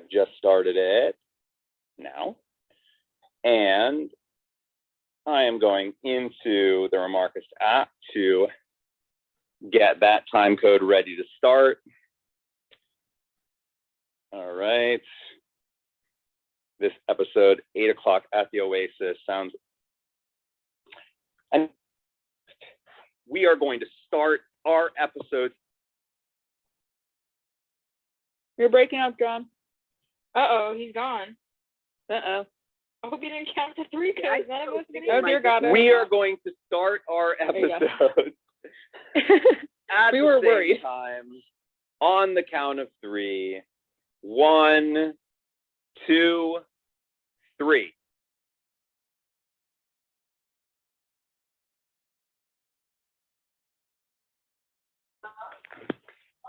I've just started it now. And I am going into the Remarkist app to get that time code ready to start. All right. This episode, 8 o'clock at the Oasis, sounds. And we are going to start our episode. You're breaking up, John. Uh-oh, he's gone. Uh-oh. I hope you didn't count to 3 because none of us can Oh, dear God. We are going to start our episode at We were the same worried. time on the count of 3. 1, 2, 3.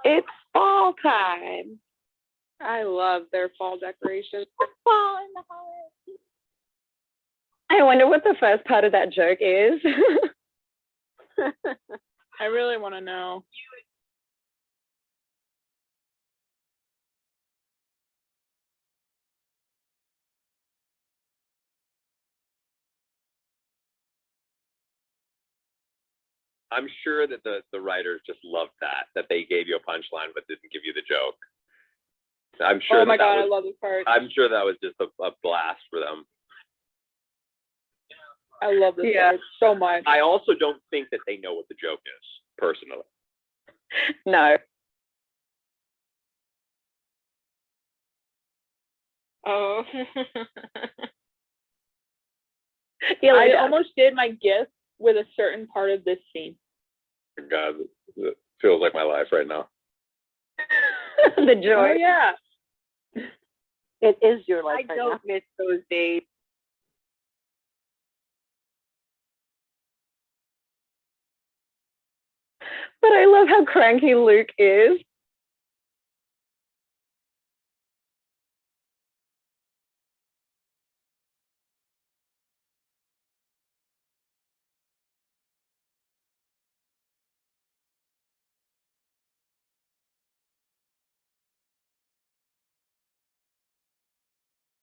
It's fall time. I love their fall decorations. Fall in the house. I wonder what the first part of that joke is. I really want to know. I'm sure that the writers just loved that they gave you a punchline but didn't give you the joke. I'm sure. Oh my God, I love this part. I'm sure that was just a blast for them. I love this part so much. I also don't think that they know what the joke is, personally. No. Oh. Yeah, I almost did my gift with a certain part of this scene. God, it feels like my life right now. The joy. Oh, yeah. It is your life. I don't miss those days. But I love how cranky Luke is.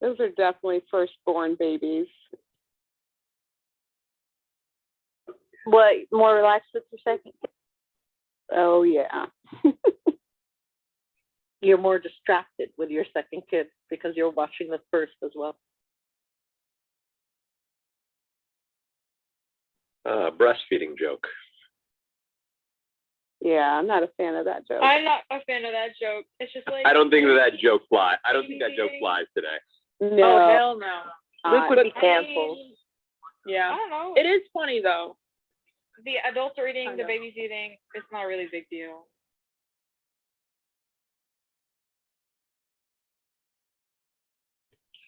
Those are definitely firstborn babies. What, more relaxed with your second kid? Oh, yeah. You're more distracted with your second kid because you're watching the first as well. Breastfeeding joke. Yeah, I'm not a fan of that joke. I'm not a fan of that joke. It's just like I don't think that joke flies. I don't think that joke flies today. No. Oh, hell no. Luke would be I canceled. mean, Yeah. I don't know. It is funny, though. The adults are eating, I the know. baby's eating. It's not a really big deal.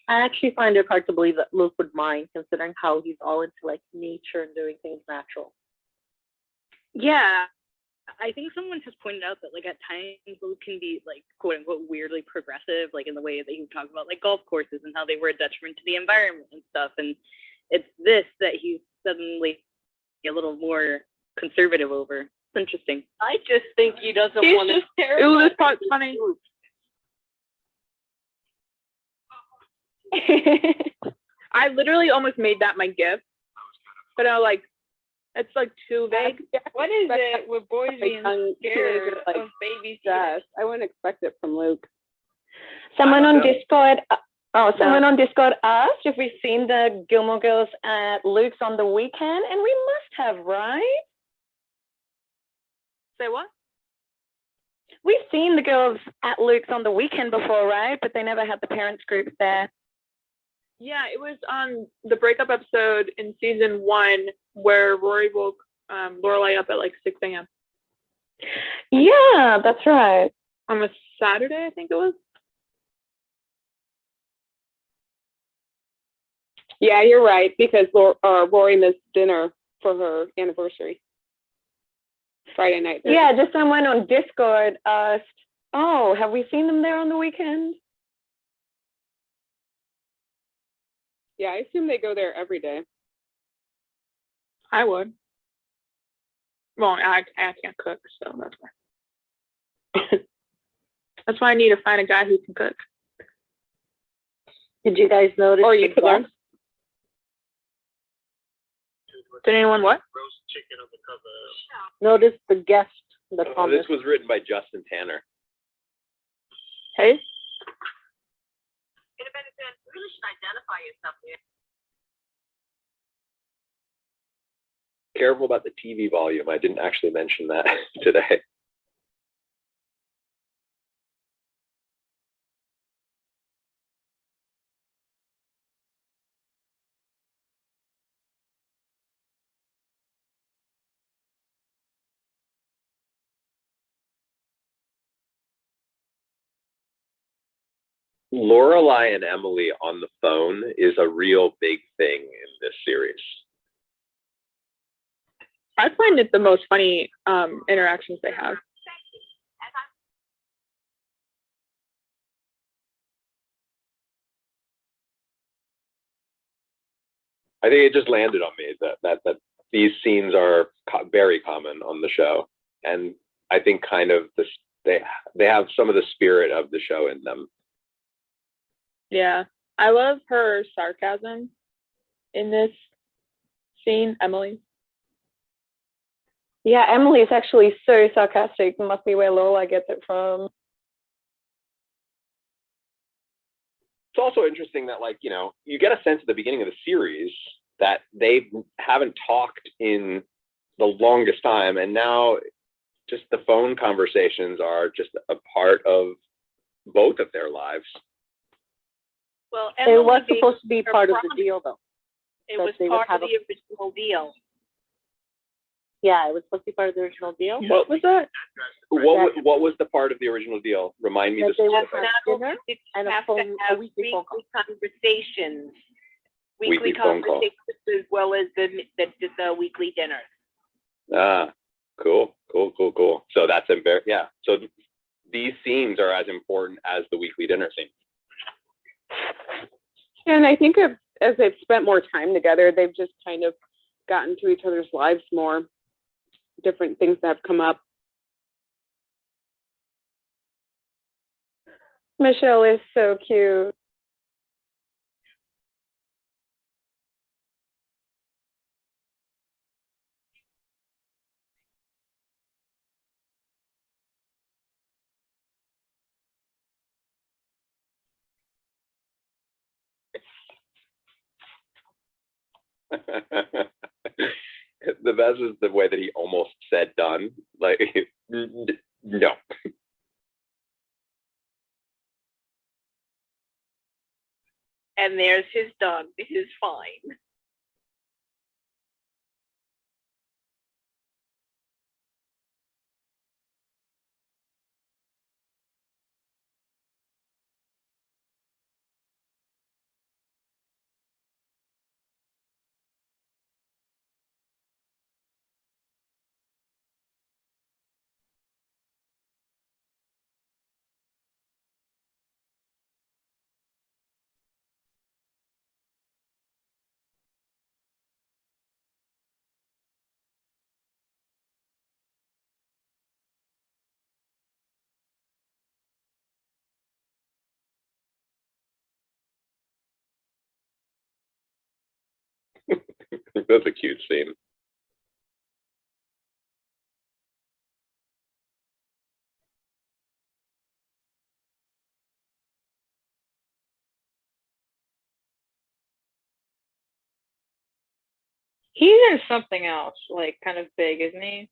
I actually find it hard to believe that Luke would mind, considering how he's all into like nature and doing things natural. Yeah. I think someone has pointed out that like at times Luke can be like quote unquote weirdly progressive, like in the way that he talks about like golf courses and how they were a detriment to the environment and stuff. And it's this that he's suddenly a little more conservative over. It's interesting. I just think he doesn't He's want to. just terrible. Ooh, this part's funny. I literally almost made that my gift, but I was like, it's like too vague. What is it with boys being young scared teenager, like, of babies? Jess, I wouldn't expect it from Luke. Someone on Discord. Someone on Discord asked if we've seen the Gilmore Girls at Luke's on the weekend, and we must have, right? Say what? We've seen the girls at Luke's on the weekend before, right? But they never had the parents group there. Yeah, it was on the breakup episode in season 1 where Rory woke Lorelai up at like 6 a.m. Yeah, that's right. On a Saturday, I think it was. Yeah, you're right, because Rory missed dinner for her anniversary. Friday night. Yeah, just someone on Discord asked, oh, have we seen them there on the weekend? Yeah, I assume they go there every day. I would. Well, I can't cook, so that's why. That's why I need to find a guy who can cook. Did you guys notice? Or you the could learn. guest? Did anyone what? Notice the guest that's Oh, on this this. was written by Justin Tanner. Hey? Careful about the TV volume. I didn't actually mention that today. Lorelai and Emily on the phone is a real big thing in this series. I find it the most funny interactions they have. I think it just landed on me that these scenes are very common on the show, and I think kind of this they have some of the spirit of the show in them. Yeah. I love her sarcasm in this scene, Emily. Yeah, Emily is actually so sarcastic. Must be where Lorelai gets it from. It's also interesting that, like, you know, you get a sense at the beginning of the series that they haven't talked in the longest time, and now just the phone conversations are just a part of both of their lives. Well, It was supposed to be part of the deal, though. It that was they would part have of the original deal. Yeah, it was supposed to be part of the original deal. What was that? What was the part of the original deal? Remind me That the they would specifics. have dinner and have a to weekly have phone call. conversations, Weekly phone call. conversations as well as the weekly dinners. Ah, cool. So that's yeah. So these scenes are as important as the weekly dinner scene. And I think as they've spent more time together, they've just kind of gotten to each other's lives more. Different things that have come up. Michelle is so cute. The best is the way that he almost said done. Like, no. And there's his done, his fine. That's a cute scene. He's in something else, like kind of big, isn't he?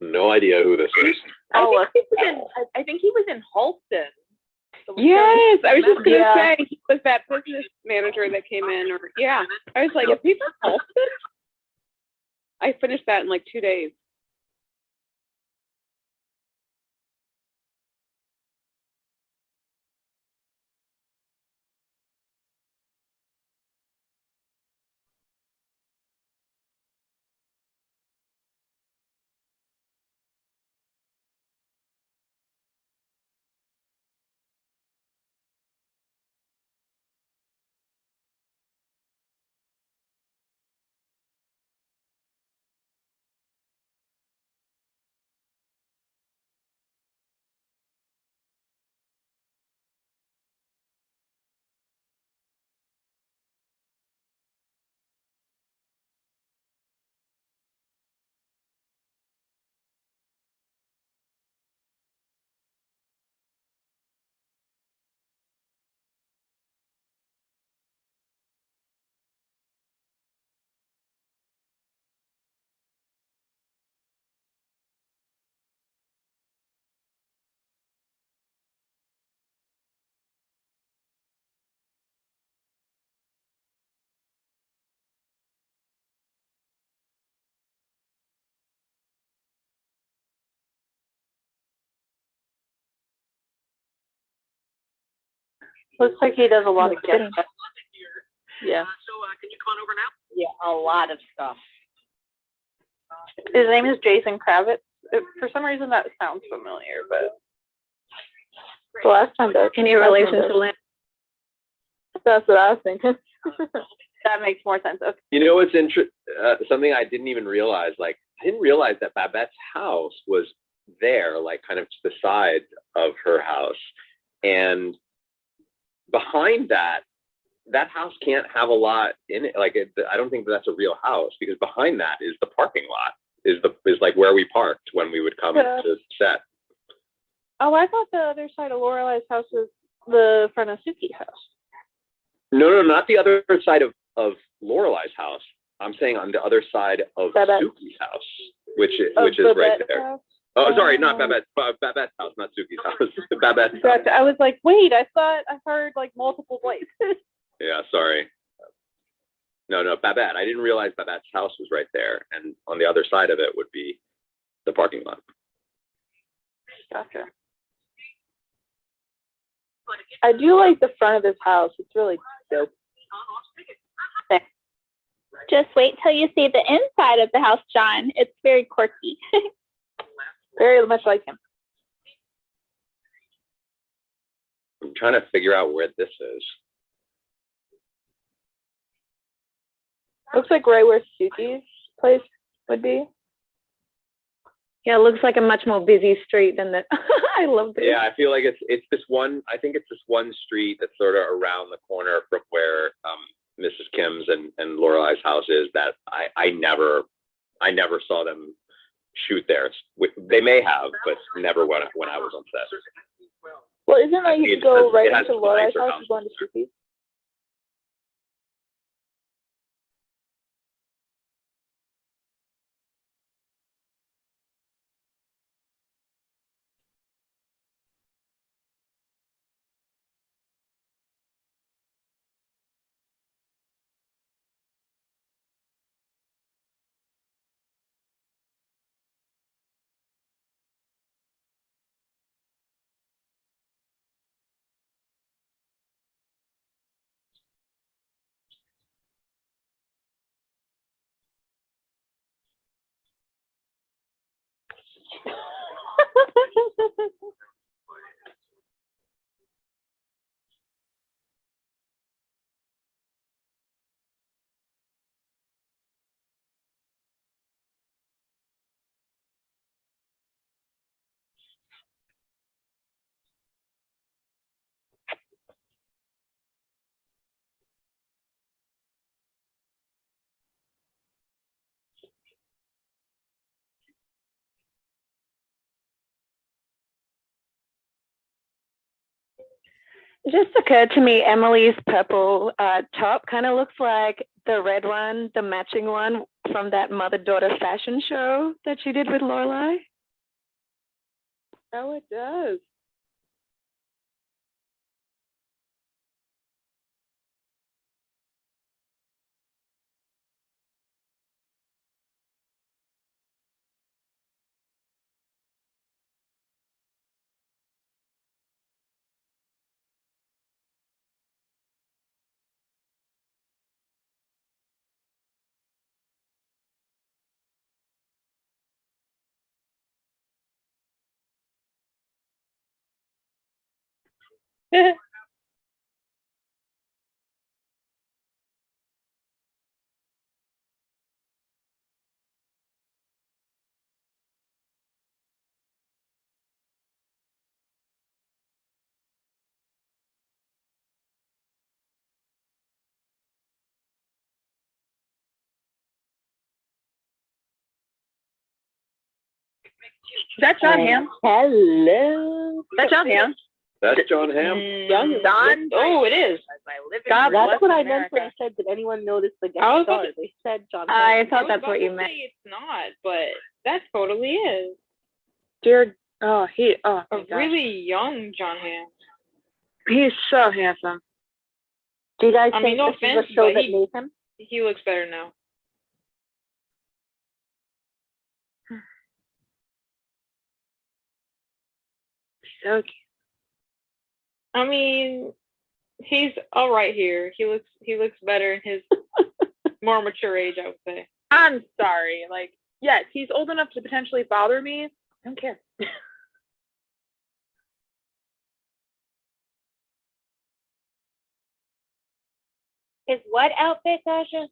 No idea who this is. I think he was in Halston. Yes, I was just gonna Yeah. say he was that business manager that came in, or yeah. I was like, if he's from Halston? I finished that in like 2 days. Looks like he does a lot of kidding. guest stuff. Yeah. Yeah, a lot of stuff. His name is Jason Kravitz. For some reason, that sounds familiar, but the last time that Any relation to Lance? that's what I was thinking. That makes more sense. Okay. You know what's something I didn't even realize, like I didn't realize that Babette's house was there, like kind of to the side of her house. And behind that house can't have a lot in it. Like I don't think that's a real house, because behind that is the parking lot, is like where we parked when we would come to set. Oh, I thought the other side of Lorelai's house was the front of Suki's house. No, not the other side of Lorelai's house. I'm saying on the other side of Suki's house, which is right there. House? Oh, sorry, not Babette's house, not Suki's house. Babette's house. I was like, wait, I thought I heard like multiple places. Yeah, sorry. No, Babette. I didn't realize Babette's house was right there, and on the other side of it would be the parking lot. Gotcha. I do like the front of this house. It's really dope. Just wait till you see the inside of the house, John. It's very quirky. Very much like him. I'm trying to figure out where this is. Looks like right where Suki's place would be. Yeah, it looks like a much more busy street than the. I love this. Yeah, I feel like it's this one. I think it's this one street that's sort of around the corner from where Mrs. Kim's and Lorelai's house is. That I never saw them shoot there. They may have, but never when I was on set. Well, isn't that you go right into Lorelai's house and go into Suki's? It just occurred to me, Emily's purple top kind of looks like the red one, the matching one from that mother-daughter fashion show that she did with Lorelai. Oh, it does. Is that John Hamm? Hello. Is that John Hamm? That's John Hamm. Don? Oh, it is. God, That's what I meant when I said, did anyone notice the guest star? They said John Hamm. I thought that's what you meant. It's not, but that totally is. Dear, oh, my A gosh. really young John Hamm. He's so handsome. Do you guys I think mean, no this is offense, a show but that made him? He looks better now. So cute. I mean, He's all right here. He looks better in his more mature age, I would say. I'm sorry. Like, yes, he's old enough to potentially bother me. I don't care. His what outfit, Sasha?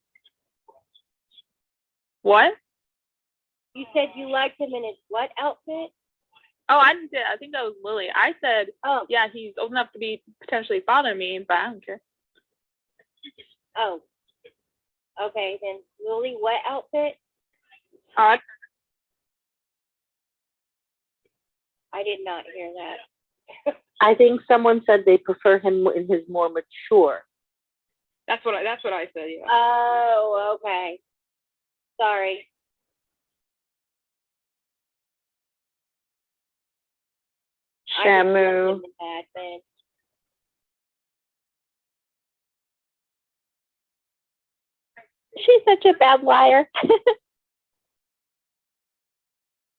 What? You said you liked him in his what outfit? Oh, I didn't say that. I think that was Lily. I said, Oh, yeah, he's old enough to be potentially bother me, but I don't care. oh. Okay, then Lily, what outfit? Uh, I did not hear that. I think someone said they prefer him in his more mature. That's what I said. Yeah. Oh, okay. Sorry. Shamu. Bad then. She's such a bad liar.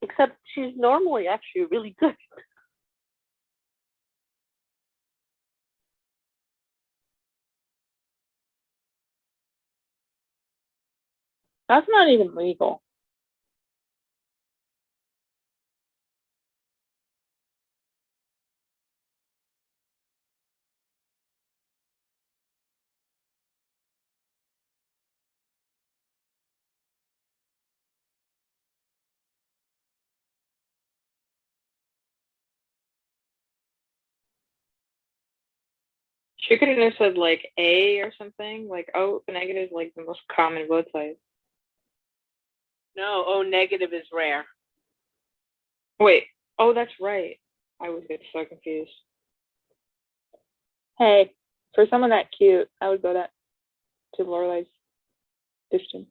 Except she's normally actually really good. that's not even legal. She could have just said like A or something. Like O negative is like the most common blood type. No, O negative is rare. Wait. Oh, that's right. I was getting so confused. Hey, for someone that cute, I would go that to Lorelai's distance.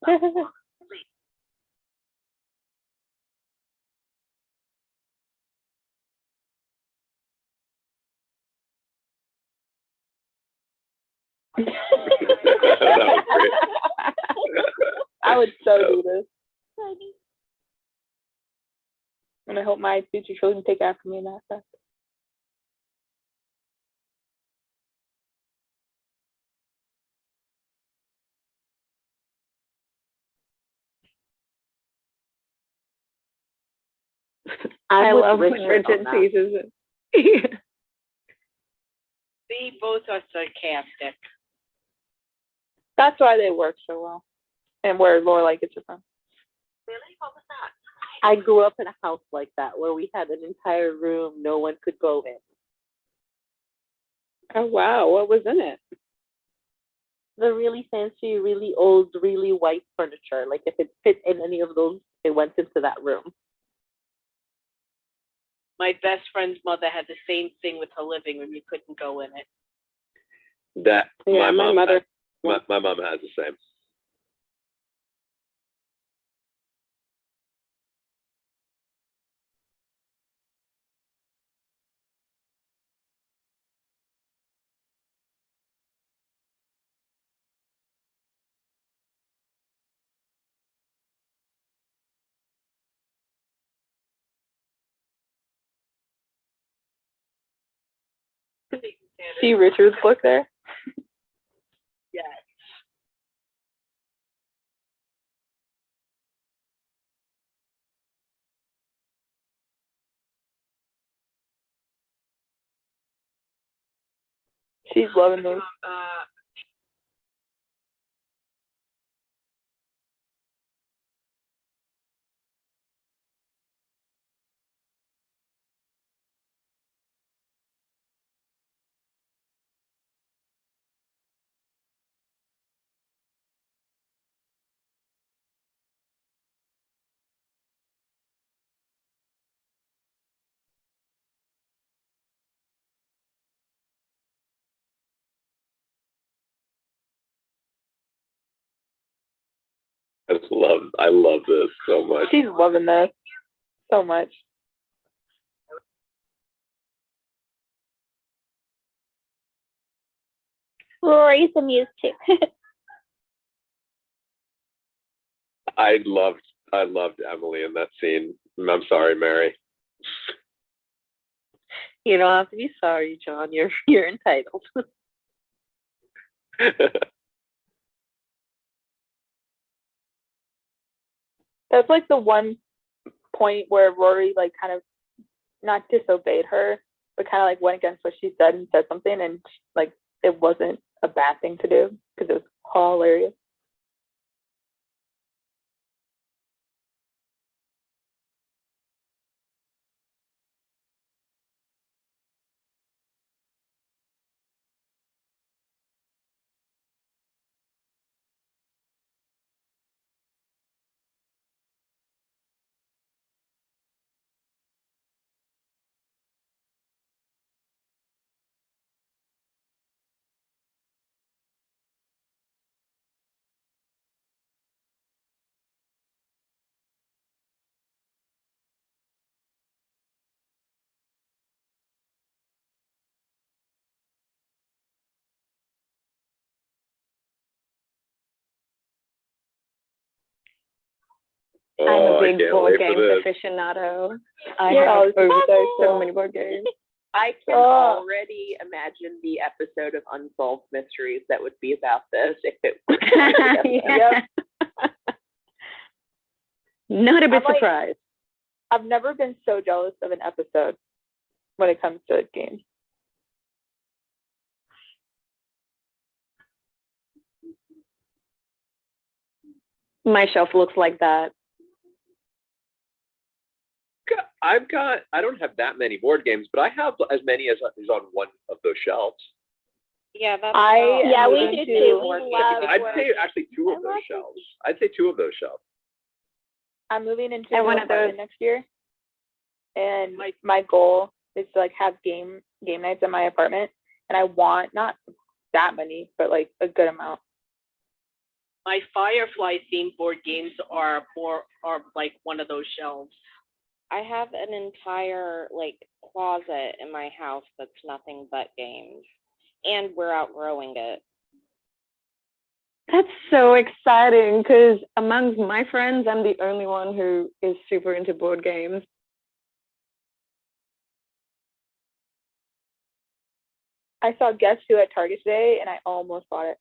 That was great. I would so do this. And I hope my future children take after me in that sense. I with love when Richard Richard on teases it. See, both are sarcastic. That's why they work so well. And where Lorelai gets it from. Really? What was that? I grew up in a house like that where we had an entire room no one could go in. Oh, wow. What was in it? The really fancy, really old, really white furniture. Like if it fit in any of those, it went into that room. My best friend's mother had the same thing with her living room. You couldn't go in it. That Yeah, my mother. my mom has the same. See Richard's book there? Yes. She's loving those. I love this so much. She's loving this so much. Rory's amused too. I loved Emily in that scene. I'm sorry, Mary. You don't have to be sorry, John. You're entitled. That's like the one point where Rory like kind of not disobeyed her, but kind of like went against what she said and said something, and like it wasn't a bad thing to do because it was hilarious. I'm Oh, a I big can't board wait for games this. aficionado. I Yeah, have I was oversized so many board games. I can Oh. already imagine the episode of Unsolved Mysteries that would be about this if it were. Yeah. Not a bit I'm like- surprised. I've never been so jealous of an episode when it comes to games. My shelf looks like that. I don't have that many board games, but I have as many as is on one of those shelves. Yeah, that's Yeah, we moving do to too. board We games. love I'd board say games. actually two of I those love shelves. I'd say two of those shelves. I'm moving into I a new wanted apartment next year, and my goal is to like have game nights in my apartment, and I want not that many, but like a good amount. My Firefly themed board games are like one of those shelves. I have an entire like closet in my house that's nothing but games, and we're outgrowing it. That's so exciting because amongst my friends, I'm the only one who is super into board games. I saw Guess Who at Target today, and I almost bought it.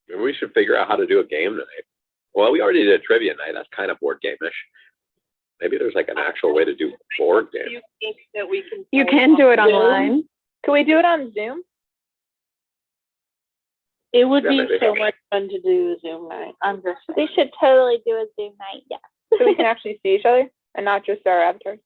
Maybe we should figure out how to do a game night. Well, we already did a trivia night. That's kind of board game-ish. Maybe there's like an actual way to do board Do games. you think that we can? You can do it online. Can we do it on Zoom? It would Yeah, be maybe. so much fun to do a Zoom night. I'm just We should totally do a Zoom night. Yeah. So we can actually see each other and not just our avatars.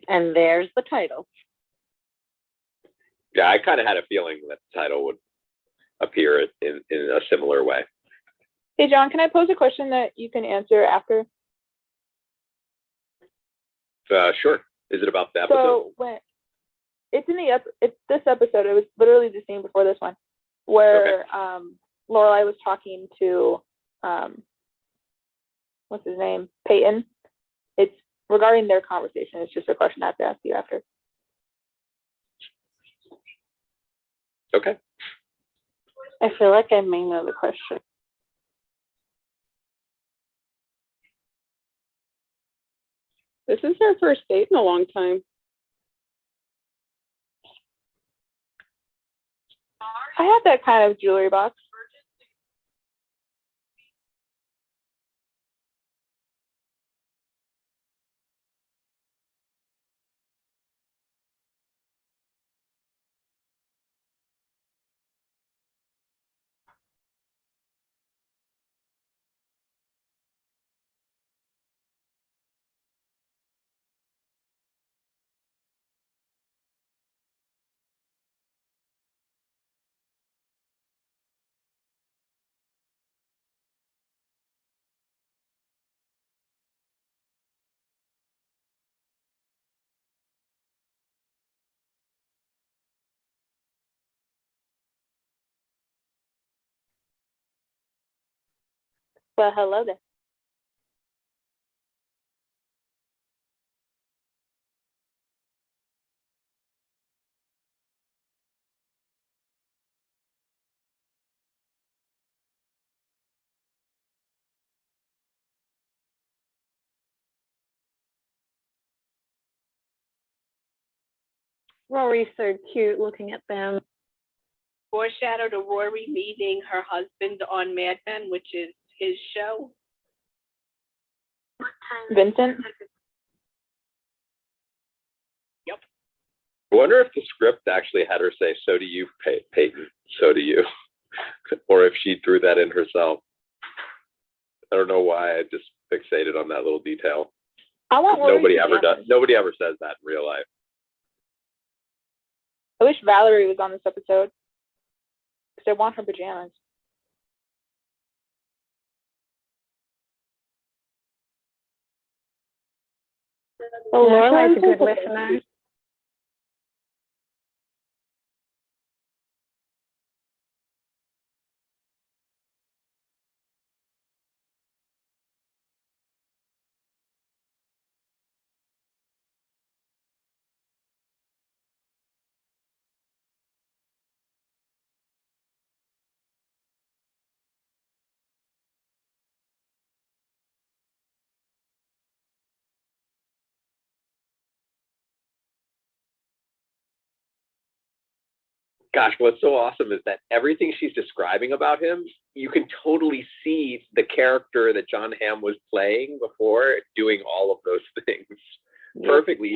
And there's the title. Yeah, I kind of had a feeling that the title would appear in a similar way. Hey, John, can I pose a question that you can answer after? Sure. Is it about the episode? So when it's in the it's this episode, it was literally the scene before this one, where Lorelai was talking to what's his name, Peyton. It's regarding their conversation. It's just a question I have to ask you after. Okay. I feel like I may know the question. This is their first date in a long time. I had that kind of jewelry box. Well, hello there. Rory's so cute looking at them. Foreshadow to Rory meeting her husband on Mad Men, which is his show. Vincent? Yep. I wonder if the script actually had her say, "So do you, Peyton, so do you," or if she threw that in herself. I don't know why I just fixated on that little detail. I want Rory's Nobody ever pajamas. does. Nobody ever says that in real life. I wish Valerie was on this episode because I want her pajamas. Well, Lorelai's a good listener. Gosh, what's so awesome is that everything she's describing about him, you can totally see the character that John Hamm was playing before doing all of those things perfectly,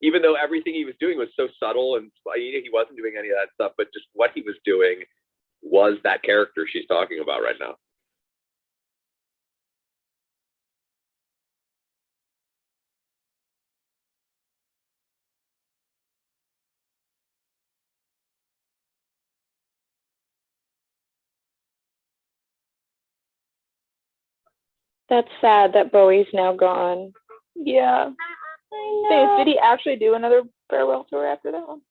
even though everything he was doing was so subtle and he wasn't doing any of that stuff, but just what he was doing was that character she's talking about right now. That's sad that Bowie's now gone. Yeah. Did he actually do another farewell tour after that one?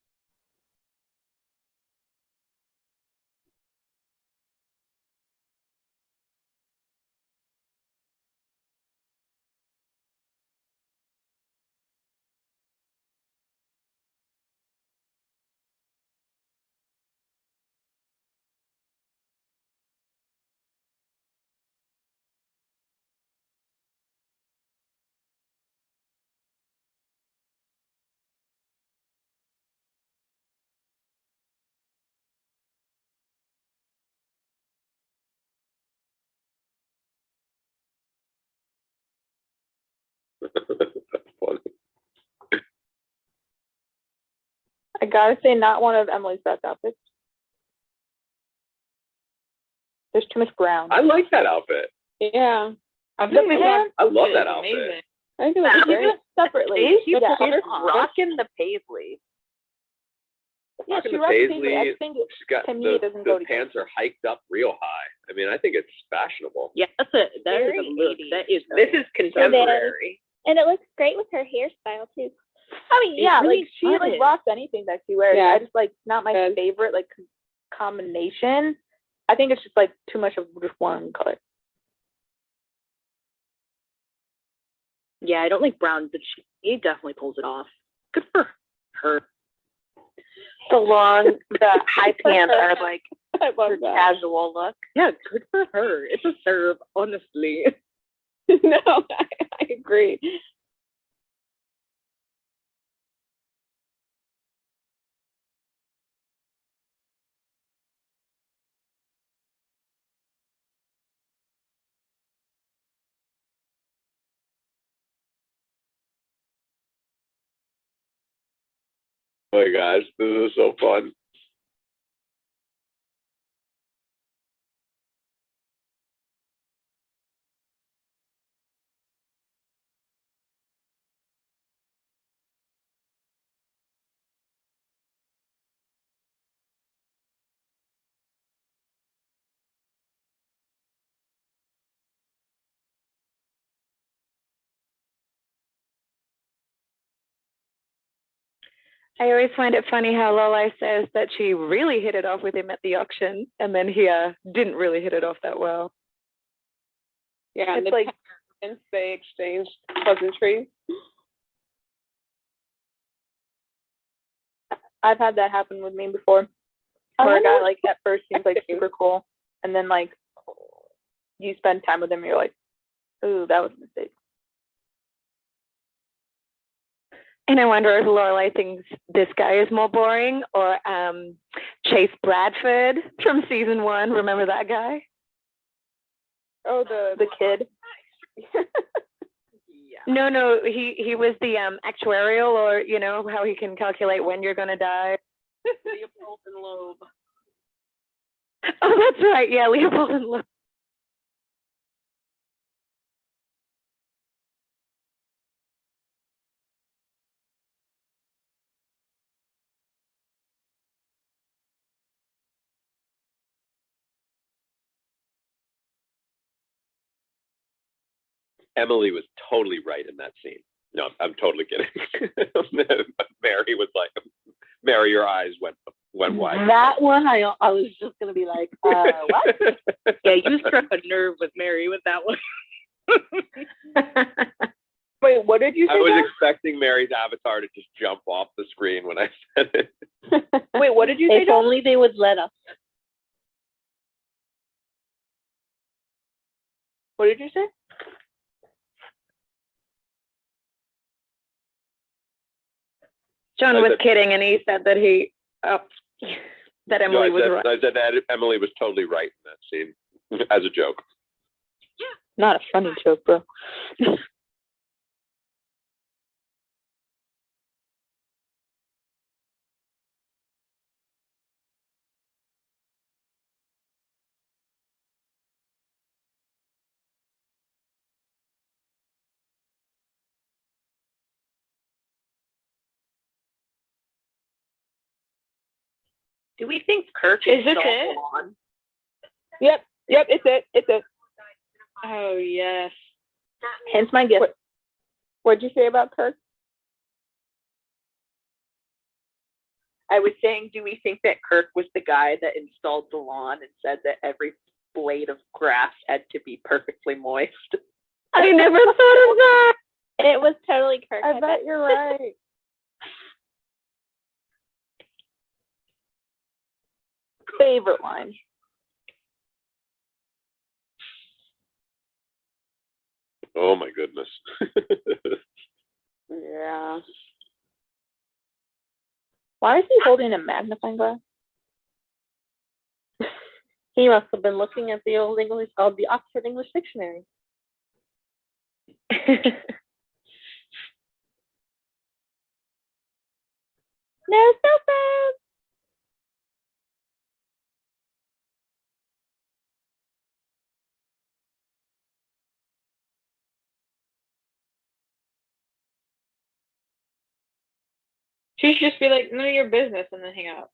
That's funny. I gotta say, not one of Emily's best outfits. There's too much brown. I like that outfit. Yeah. I love that outfit. Amazing. I think it looks great. Separately. She's Yeah. rocking the paisley. Yeah, Rocking she the rocks paisley. I think She's got to me, it doesn't go the pants are hiked up real high. I mean, I think it's fashionable. Yeah, that is Very a look. 80s. That is this is contemporary. And it looks great with her hairstyle too. I mean, yeah, really like she like does. rocks anything that she wears. Yeah. I just like not my favorite like combination. I think it's just like too much of just one color. Yeah, I don't like brown, but she definitely pulls it off. Good for her. The high pants are like I love her that. casual look. Yeah, good for her. It's a serve, honestly. No, I agree. Oh my gosh, this is so fun. I always find it funny how Lolai says that she really hit it off with him at the auction, and then he didn't really hit it off that well. Yeah, and It's the like, since they exchanged pleasantries. I've had that happen with me before, where a guy like at first seems like super cool, and then like you spend time with him, you're like, ooh, that was a mistake. And I wonder if Lorelai thinks this guy is more boring, or Chase Bradford from season 1. Remember that guy? Oh, The kid. No, he was the actuarial, or you know how he can calculate when you're gonna die. Leopold and Loeb. Oh, that's right. Yeah, Leopold and Loeb. Emily was totally right in that scene. No, I'm totally kidding. Mary was like, Mary, your eyes went wide. That one, I was just gonna be like, what? Yeah, you struck a nerve with Mary with that one. Wait, what did you say? I was John? expecting Mary's avatar to just jump off the screen when I said it. Wait, what did you say? If John? only they would let us. What did you say? John I was said- kidding, and he said that that Emily was right. I said that Emily was totally right in that scene as a joke. Not a funny joke, bro. Do we think Kirk Is this installed it? the lawn? Yep, it's it. Oh yes. Hence my gift. What'd you say about Kirk? I was saying, do we think that Kirk was the guy that installed the lawn and said that every blade of grass had to be perfectly moist? I never thought of that. It was totally Kirk. I bet you're right. Favorite line. Oh my goodness. Yeah. Why is he holding a magnifying glass? He must have been looking at the old English, the Oxford English Dictionary. No cell phone. She should just be like, none of your business, and then hang up.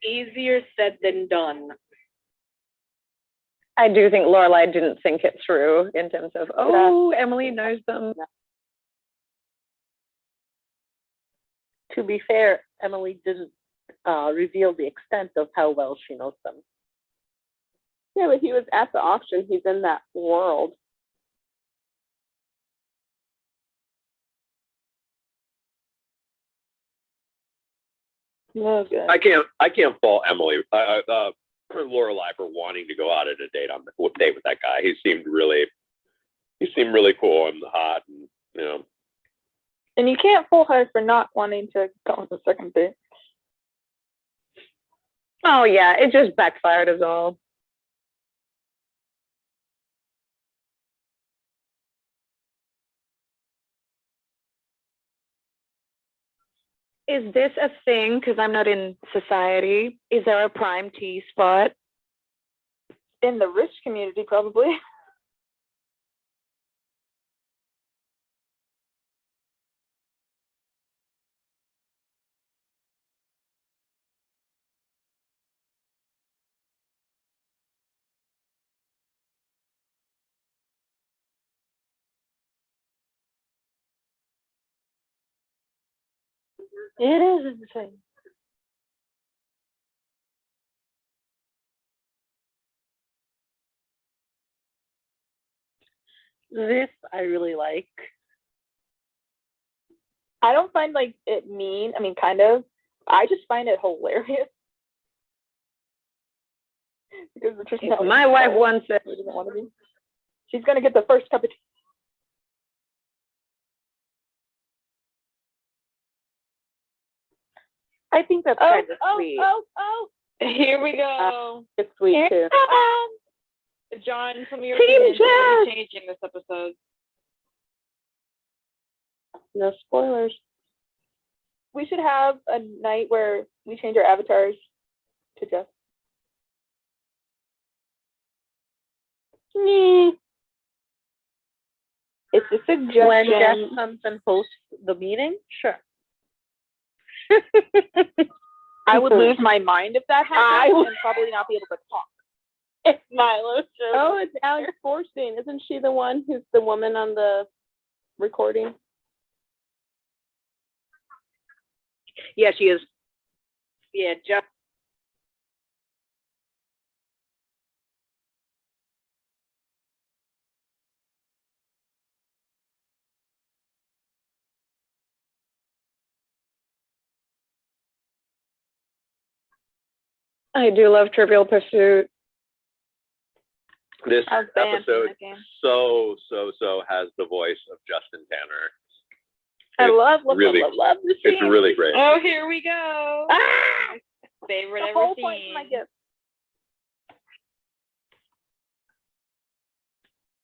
Easier said than done. I do think Lorelai didn't think it through in terms of, Emily knows them. To be fair, Emily didn't reveal the extent of how well she knows them. Yeah, but he was at the auction. He's in that world. No good. I can't fault Emily, Lorelai, for wanting to go out on a date with that guy. He seemed really cool and hot, and you know. And you can't fool her for not wanting to go on the second date. Oh yeah, it just backfired us all. Is this a thing? Because I'm not in society. Is there a prime tea spot? In the rich community, probably. It is insane. This I really like. I don't find like it mean. I mean, kind of. I just find it hilarious. Because it's just not My wife wants it. she doesn't want to be. She's gonna get the first cup of tea. I think that's kind of sweet. Here we go. It's sweet too. John, some of your Team opinions will Jess! be changing this episode. No spoilers. We should have a night where we change our avatars to Jess. It's a suggestion. When Jess comes and hosts the meeting, sure. I would lose my mind if that happened and probably not be able to talk. It's Milo show. Oh, it's Alex Borstein. Isn't she the one who's the woman on the recording? Yeah, she is. Yeah, Jeff. I do love Trivial Pursuit. This I was banned from episode that game. so has the voice of Justin Tanner. I It's love really, the scene. It's really great. Oh, here we go. Ah! Favorite The ever whole point seen. of my gift.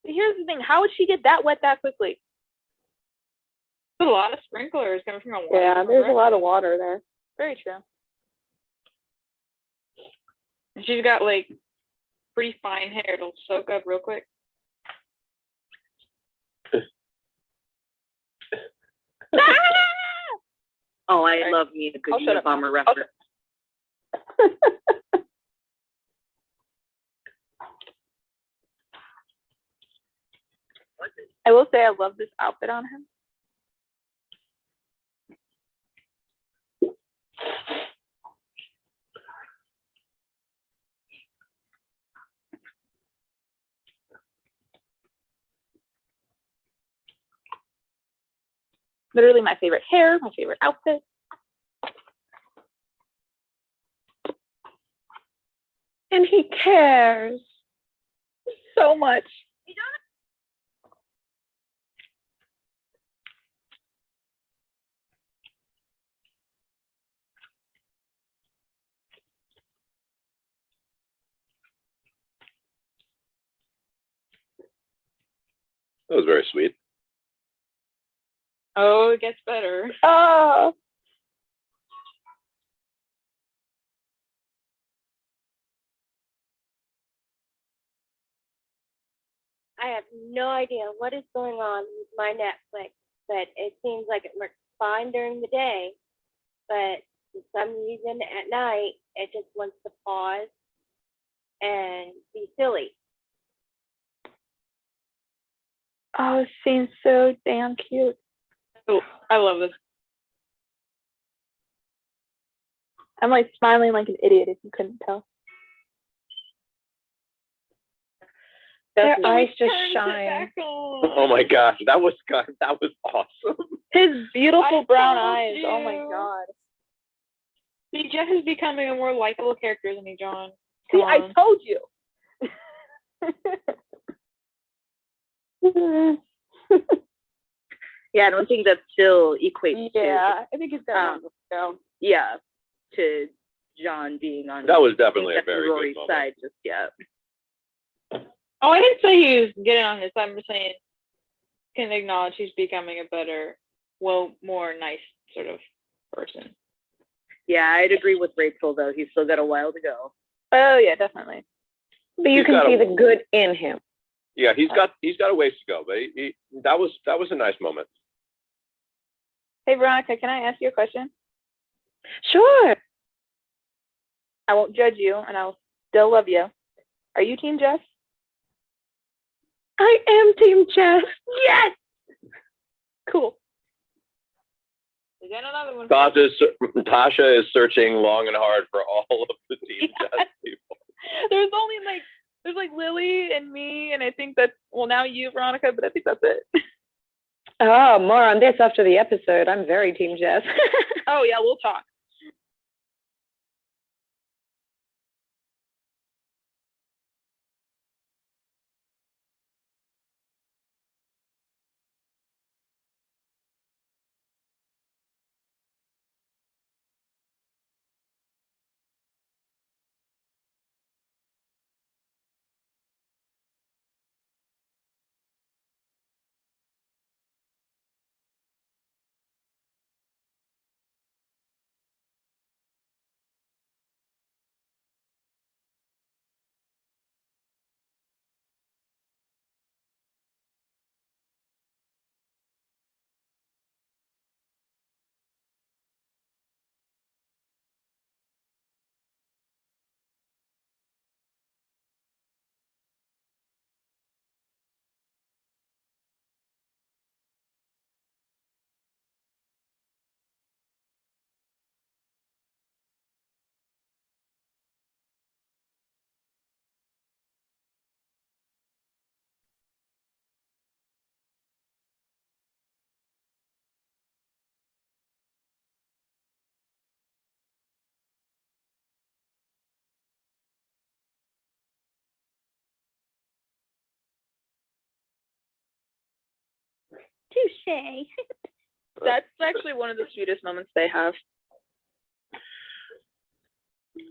Here's the thing. How would she get that wet that quickly? There's a lot of sprinklers coming from a water. Yeah, there's a lot of water there. Very true. She's got like pretty fine hair. It'll soak up real quick. Oh, I love me a good I'll shut up. Unabomber reference. I will say I love this outfit on him. Literally my favorite hair, my favorite outfit. And he cares so much. That was very sweet. Oh, it gets better. Oh. I have no idea what is going on with my Netflix, but it seems like it works fine during the day, but for some reason at night it just wants to pause and be silly. Oh, it seems so damn cute. Oh, I love this. I'm like smiling like an idiot if you couldn't tell. Their So eyes he just turns it shine. back on. Oh my gosh, that was awesome. His beautiful I brown told eyes. Oh my you. god. See, Jess is becoming a more likable character than me, John. See, Come I on. told you. Yeah, I don't think that still equates Yeah, I think it's down. yeah, to John being on That was definitely a Jess and very Rory's good moment. side just yet. Oh, I didn't say he was getting on his side. I'm just saying can acknowledge he's becoming a better, well, more nice sort of person. Yeah, I'd agree with Rachel though. He's still got a while to go. Oh yeah, definitely. But you He's can got see a- the good in him. Yeah, he's got a ways to go, but that was a nice moment. Hey Veronica, can I ask you a question? Sure. I won't judge you and I'll still love you. Are you Team Jess? I am Team Jess. Yes! Cool. Is that another one? Tasha is searching long and hard for all of the Team Jess people. There's only like Lily and me, and I think that's, well, now now you, Veronica, but I think that's it. Oh, more on this after the episode. I'm very team Jess. Oh yeah, we'll talk. Touche. That's actually one of the sweetest moments they have.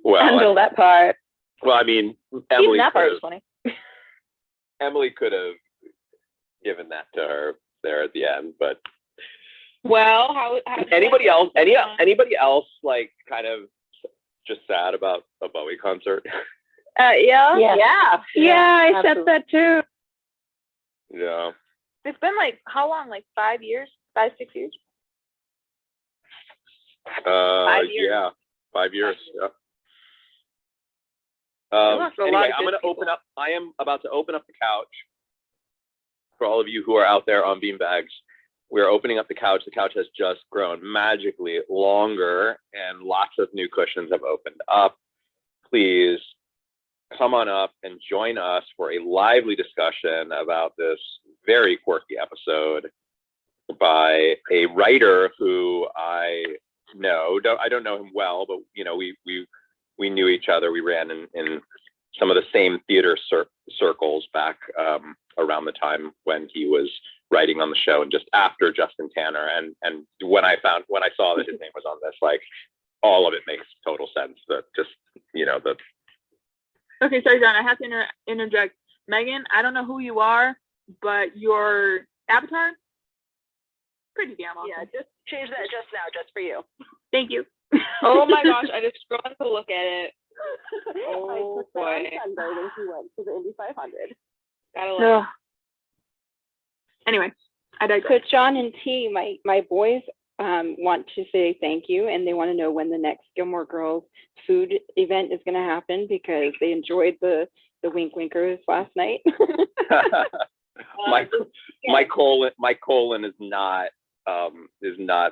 Well, Handle that part. well, I mean, Even that part was funny. Emily could have given that to her there at the end, but Well, how anybody else, anybody else like kind of just sad about a Bowie concert? Yeah. Yeah, I said that too. Yeah. It's been like, how long? Like 5 years? 5, 6 years? 5 years. Yeah, 5 years. Yeah. lost a lot Anyway, of I'm good going to open up. I am about to open up the couch for all of you who are out there on beanbags. We are opening up the couch. The couch has just grown magically longer, and lots of new cushions have opened up. Please come on up and join us for a lively discussion about this very quirky episode by a writer who I know. I don't know him well, but you know, we knew each other. We ran in some of the same theater circles back around the time when he was writing on the show, and just after Justin Tanner. And when I saw that his name was on this, like, all of it makes total sense. That just, you know, the. Okay, sorry, John. I have to interject. Megan, I don't know who you are, but your avatar, pretty damn awesome. Yeah, just change that just now, just for you. Thank you. Oh my gosh, I just scrolled to look at it. I Oh took boy. that on Sunday when he went to the Indy 500. Gotta love Ugh. Anyway, I digress. So John and T, my boys want to say thank you, and they want to know when the next Gilmore Girls food event is going to happen, because they enjoyed the wink winkers last night. my colon is not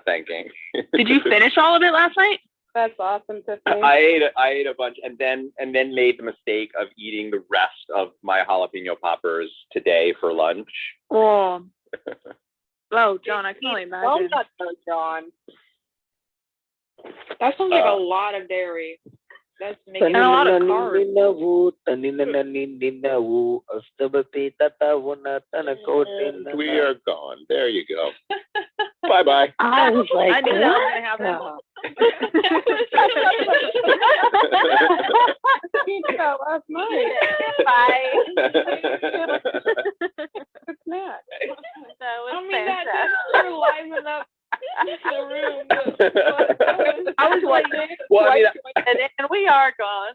thanking. Did you finish all of it last night? That's awesome, Tiffany. I ate a bunch, and then made the mistake of eating the rest of my jalapeno poppers today for lunch. Oh, John, I can only imagine. John. That sounds like a lot of dairy. That's making a lot of carbs. We are gone. There you go. Bye bye. I was like, I knew that was gonna happen. Last night. It's not. That was I mean, that fantastic. didn't liven up the room. I was like, well, I mean, and we are gone.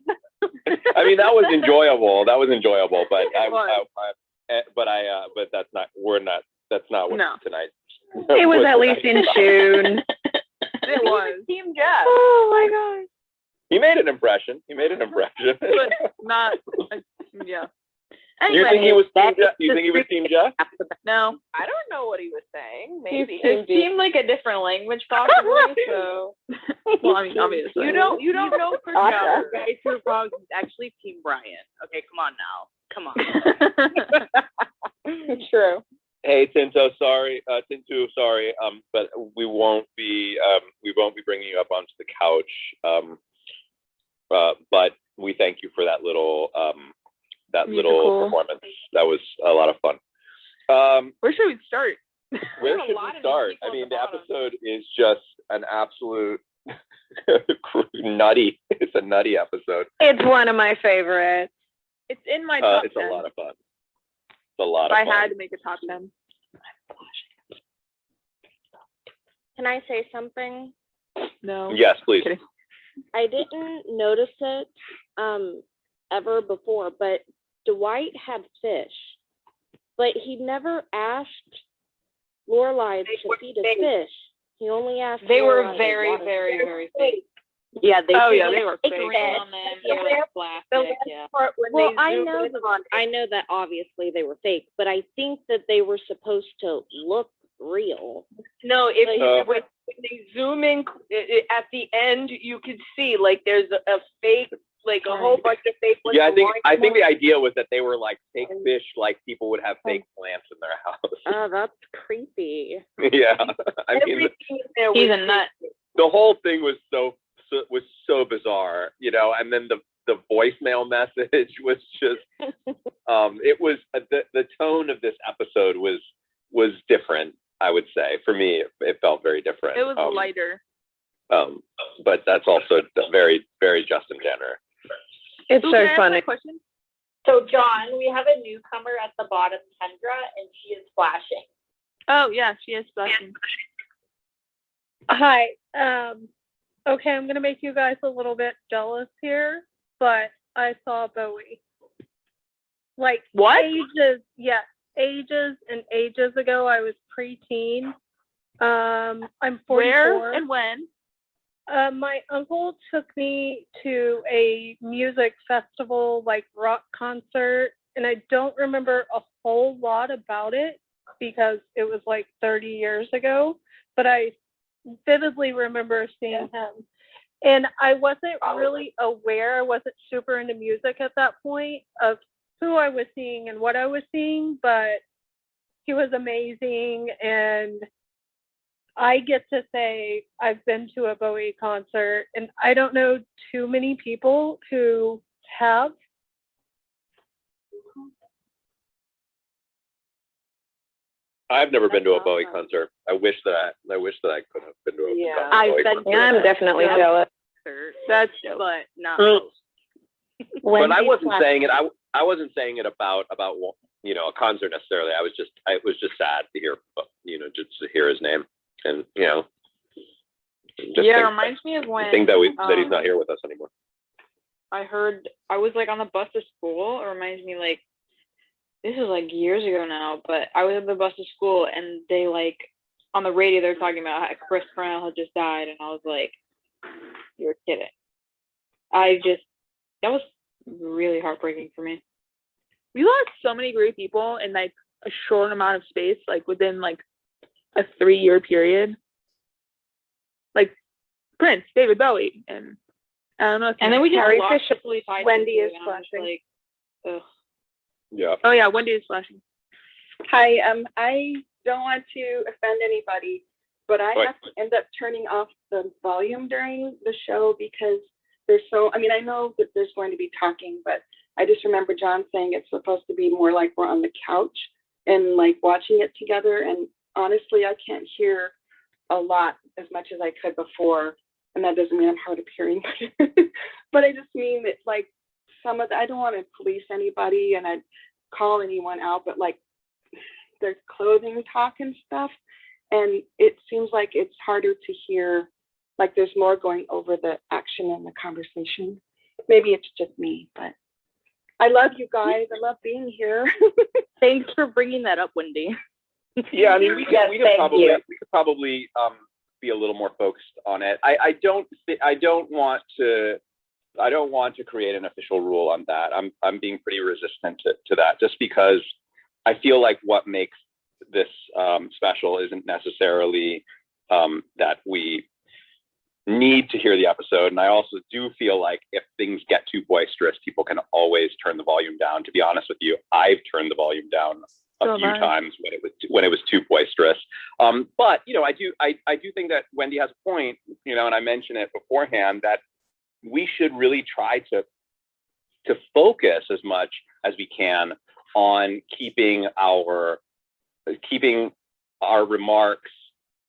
I mean, that was enjoyable. That was enjoyable, but but that's not. We're not. That's not what tonight. it was at least in tune. It was. Team Jess. Oh my gosh. He made an impression. But not, yeah. You Anyway, think he was Team Jeff? You think he was Team Jeff? no. I don't know what he was saying. Maybe. It seemed like a different language, possibly. So, Well, I mean, obviously. You don't know for Awesome. sure. Guys who are wrong. He's actually Team Brian. Okay, come on now. Come on. True. Hey, Tinto, sorry, but we won't be bringing you up onto the couch. But we thank you for that little performance. That was a lot of fun. Where should we start? Where should we start? I mean, the episode is just an absolute nutty. It's a nutty episode. It's one of my favorites. It's in my top 10. It's a lot of fun. It's a lot of I fun. had to make a top 10. Can I say something? No. Yes, please. Kidding. I didn't notice it ever before, but Dwight had fish, but he never asked Lorelai to feed his fish. He only asked. They were Lorelai to very, water very, fish. very fake. Yeah, they They were fake. Green on them, they were like plastic, yeah. Well, I know that obviously they were fake, but I think that they were supposed to look real. No, if Uh, when they zoom in at the end, you could see like there's a fake, like a whole bunch of fake ones. Yeah, I think the idea was that they were like fake fish, like people would have fake plants in their house. Oh, that's creepy. Yeah, I mean, Everything in there He's was a nut. the whole thing was so bizarre, you know. And then the voicemail message was just, it was the tone of this episode was different. I would say for me, it felt very different. It was lighter. But that's also very, very Justin Jenner. It's Can I so ask funny. my question? So, John, we have a newcomer at the bottom, Kendra, and she is flashing. Oh yeah, she is flashing. Hi. Okay, I'm gonna make you guys a little bit jealous here, but I saw Bowie. Like What? ages and ages ago. I was preteen. I'm 44. Where and when? My uncle took me to a music festival, like rock concert, and I don't remember a whole lot about it because it was like 30 years ago, but I vividly remember seeing him. And I wasn't really aware, I wasn't super into music at that point of who I was seeing and what I was seeing, but he was amazing. And I get to say I've been to a Bowie concert, and I don't know too many people who have. I've never been to a Bowie concert. I wish that I could have been to a Bowie concert. I'm definitely jealous. That's but not. But I wasn't saying it. I wasn't saying it about you know, a concert necessarily. I was just sad to hear, you know, just to hear his name, and you know. It reminds me of when think that he's not here with us anymore. I was like on the bus to school. It reminds me, like, this is like years ago now, but I was on the bus to school and they like on the radio they were talking about how Chris Cornell had just died, and I was like, you're kidding. That was really heartbreaking for me. We lost so many great people in like a short amount of space, like within like a 3-year period. Like Prince, David Bowie, and I don't know. And then we just Carrie lost Fisher, people we tied Wendy to, is and I'm just flashing. like, ugh. Yeah. Oh yeah, Wendy is flashing. Hi, I don't want to offend anybody, but I Right. have to end up turning off the volume during the show because I mean, I know that there's going to be talking, but I just remember John saying it's supposed to be more like we're on the couch and like watching it together. And honestly, I can't hear a lot as much as I could before. And that doesn't mean I'm hard of hearing, but I just mean that like I don't want to police anybody and I'd call anyone out, but like there's clothing talk and stuff. And it seems like it's harder to hear, like there's more going over the action and the conversation. Maybe it's just me, but I love you guys. I love being here. Thanks for bringing that up, Wendy. Yeah, I mean, we could probably be a little more focused on it. I don't want to create an official rule on that. I'm being pretty resistant to that, just because I feel like what makes this special isn't necessarily that we need to hear the episode. And I also do feel like if things get too boisterous, people can always turn the volume down. To be honest with you, I've turned the volume down So a few have I. times when it was too boisterous. But I do think that Wendy has a point, and I mentioned it beforehand, that we should really try to focus as much as we can on keeping our remarks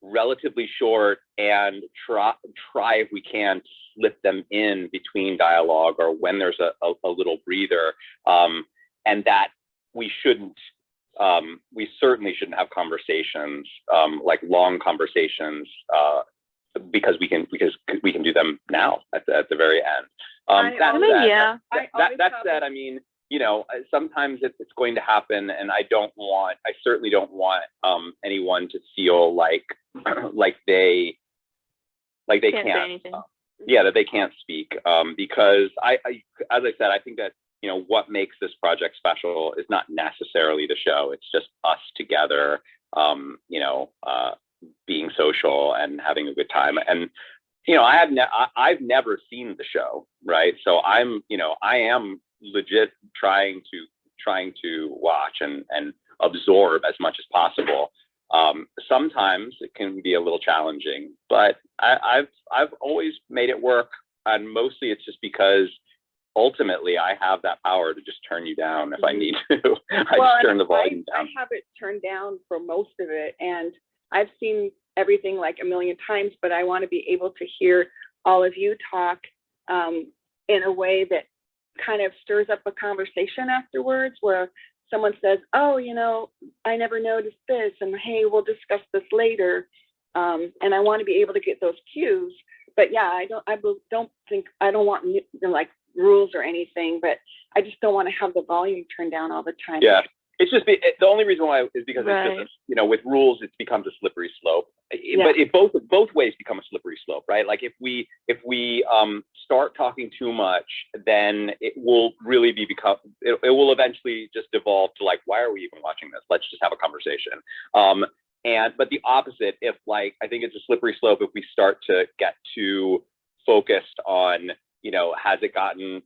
relatively short, and try if we can to slip them in between dialogue or when there's a little breather, and that we certainly shouldn't have conversations, like long conversations, because we can do them now at the very end. That said, I mean, sometimes it's going to happen, and I certainly don't want anyone to feel like they can't say anything. that they can't speak, because I as I said, I think that what makes this project special is not necessarily the show. It's just us together, being social and having a good time. And I've never seen the show, right? So I am legit trying to watch and absorb as much as possible. Sometimes it can be a little challenging, but I've always made it work, and mostly it's just because ultimately I have that power to just turn you down if I need to. I just turn the volume down. I have it turned down for most of it, and I've seen everything like a million times, but I want to be able to hear all of you talk in a way that kind of stirs up a conversation afterwards, where someone says, oh, I never noticed this, and hey, we'll discuss this later. And I want to be able to get those cues. But yeah, I don't want like rules or anything, but I just don't want to have the volume turned down all the time. Yeah. It's just the only reason why is because it's just with rules, it becomes a slippery slope. Yeah. But it both ways become a slippery slope, right? Like if we start talking too much, then it will really it will eventually just devolve to like, why are we even watching this? Let's just have a conversation. But the opposite, if I think it's a slippery slope if we start to get too focused on, has it gotten,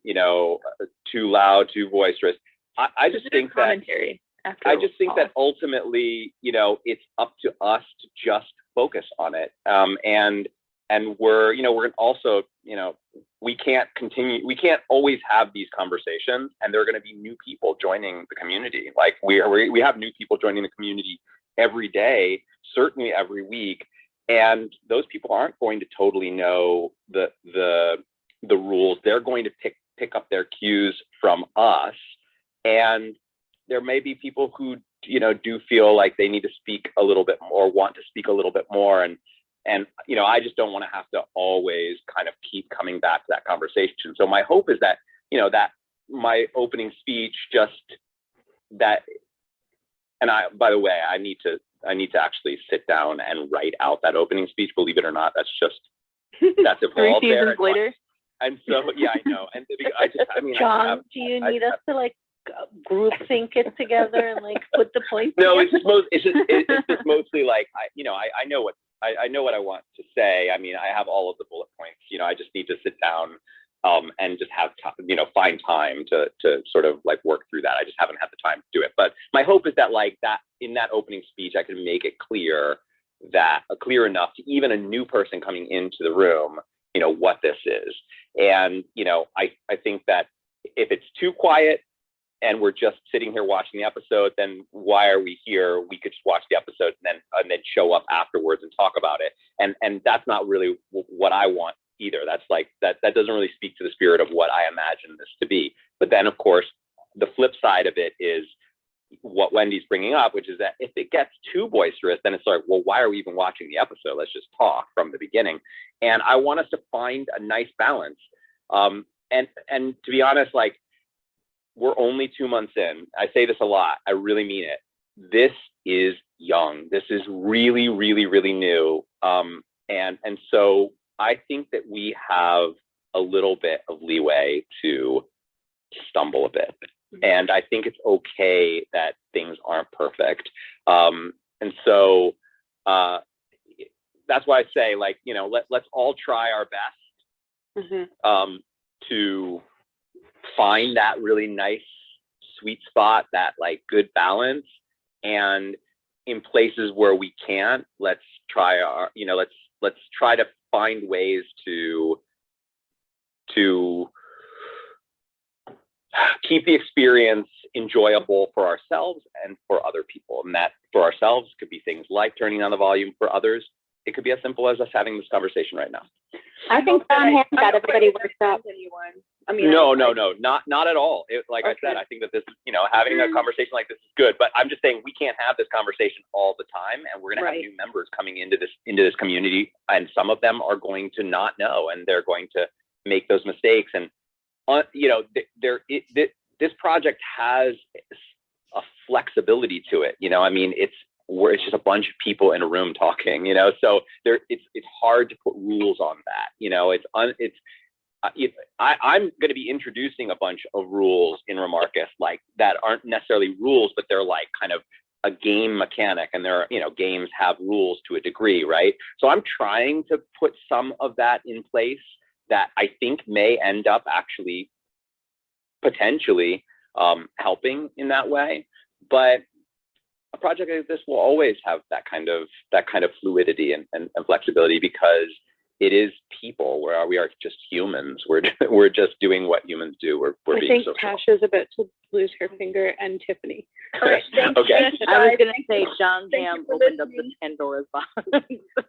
too loud, too boisterous? I just think that ultimately, it's up to us to just focus on it. And we're also, we can't always have these conversations, and there are going to be new people joining the community. Like we have new people joining the community every day, certainly every week. And those people aren't going to totally know the rules. They're going to pick up their cues from us. And there may be people who, do feel like they need to speak a little bit more, want to speak a little bit more. And I just don't want to have to always kind of keep coming back to that conversation. So my hope is that, that my opening speech by the way, I need to actually sit down and write out that opening speech. Believe it or not, that's evolved 3 seasons later. And so, yeah, I know. And John, do you need us to group think it together and put the points No, together? it's just mostly like, I know what I want to say. I mean, I have all of the bullet points, I just need to sit down and just have find time to sort of work through that. I just haven't had the time to do it. But my hope is that that in that opening speech, I can make it clear enough to even a new person coming into the room, what this is. And, I think that if it's too quiet and we're just sitting here watching the episode, then why are we here? We could just watch the episode and then show up afterwards and talk about it. And that's not really what I want either. That's that doesn't really speak to the spirit of what I imagine this to be. But then, of course, the flip side of it is what Wendy's bringing up, which is that if it gets too boisterous, then it's like, well, why are we even watching the episode? Let's just talk from the beginning. And I want us to find a nice balance. And to be honest, we're only 2 months in. I say this a lot. I really mean it. This is young. This is really, really, really new. And so I think that we have a little bit of leeway to stumble a bit. And I think it's okay that things aren't perfect. And so that's why I say, let's all try our best to find that really nice sweet spot, that good balance. And in places where we can't, let's try to find ways to keep the experience enjoyable for ourselves and for other people. And that for ourselves could be things like turning down the volume. For others, it could be as simple as us having this conversation right now. I think John has got everybody worked up. I mean, No, not at all. Like I said, I think that this, having a conversation like this is good, but I'm just saying we can't have this conversation all the time, and we're going to have new members coming into this community, and some of them are going to not know, and they're going to make those mistakes. And this project has a flexibility to it. I mean, it's just a bunch of people in a room talking. So it's hard to put rules on that. I'm going to be introducing a bunch of rules in Remarcus, like that aren't necessarily rules, but they're like kind of a game mechanic, and games have rules to a degree, right? So I'm trying to put some of that in place that I think may end up actually potentially helping in that way. But a project like this will always have that kind of fluidity and flexibility, because it is people, where we are just humans. We're just doing what humans do. We're I being think social. Tasha's about to lose her finger, and Tiffany. Okay. I was gonna say John Hamm opened up the Pandora's box.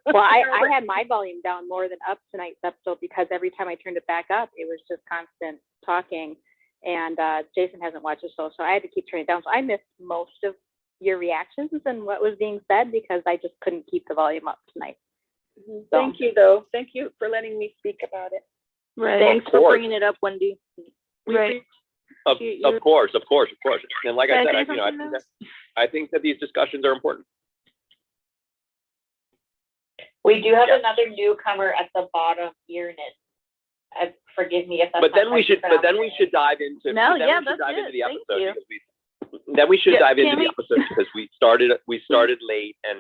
Well, I had my volume down more than up tonight's episode, because every time I turned it back up, it was just constant talking. And Jason hasn't watched the show, so I had to keep turning it down. So I missed most of your reactions and what was being said, because I just couldn't keep the volume up tonight. So. Thank you, though. Thank you for letting me speak about it. Right. Thanks for bringing it up, Wendy. Right. Of course. And like I said, I think that these discussions are important. We do have another newcomer at the bottom, Earnest. Forgive me if that's. But then we should dive into. No, yeah, that's dive into the Thank episode, you. because then we should dive into the episode, because we started late and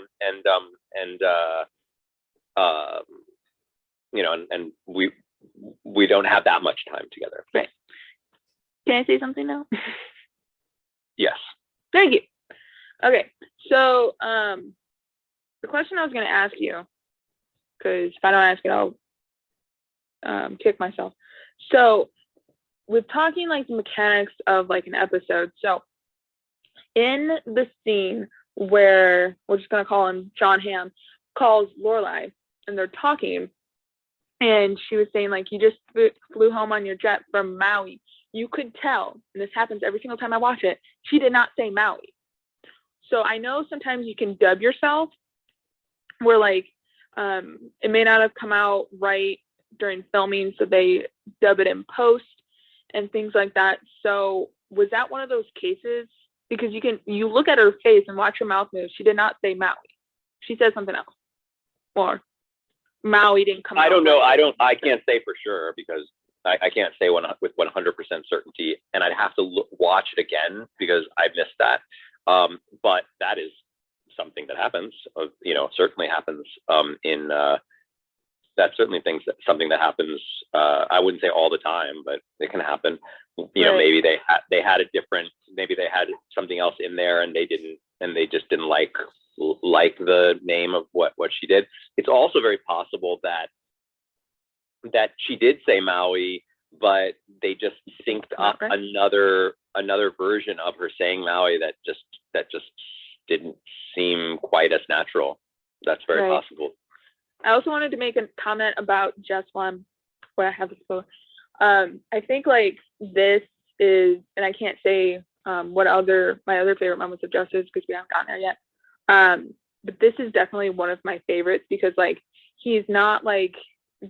we don't have that much time together. Right. Can I say something now? Yes. Thank you. Okay, so the question I was going to ask you, because if I don't ask it, I'll kick myself. So with talking like the mechanics of like an episode, so in the scene where we're just going to call him John Hamm calls Lorelai, and they're talking, and she was saying like, you just flew home on your jet from Maui. You could tell, and this happens every single time I watch it, she did not say Maui. So I know sometimes you can dub yourself where like it may not have come out right during filming, so they dub it in post and things like that. So was that one of those cases? Because you look at her face and watch her mouth move. She did not say Maui. She said something else. Or Maui didn't come out. I don't know. right. I can't say for sure, because I can't say with 100% certainty, and I'd have to watch it again because I missed that. But that is something that happens. Certainly happens in. That's certainly something that happens. I wouldn't say all the time, but it can happen. Maybe they had a different. Maybe they had something else in there, and they just didn't like the name of what she did. It's also very possible that she did say Maui, but they just synced up another version of her saying Maui that just didn't seem quite as natural. That's very possible. I also wanted to make a comment about Jess one, where I have this book. I think like this is, and I can't say what my other favorite moments of Jess is, because we haven't gotten there yet. But this is definitely one of my favorites, because like he's not like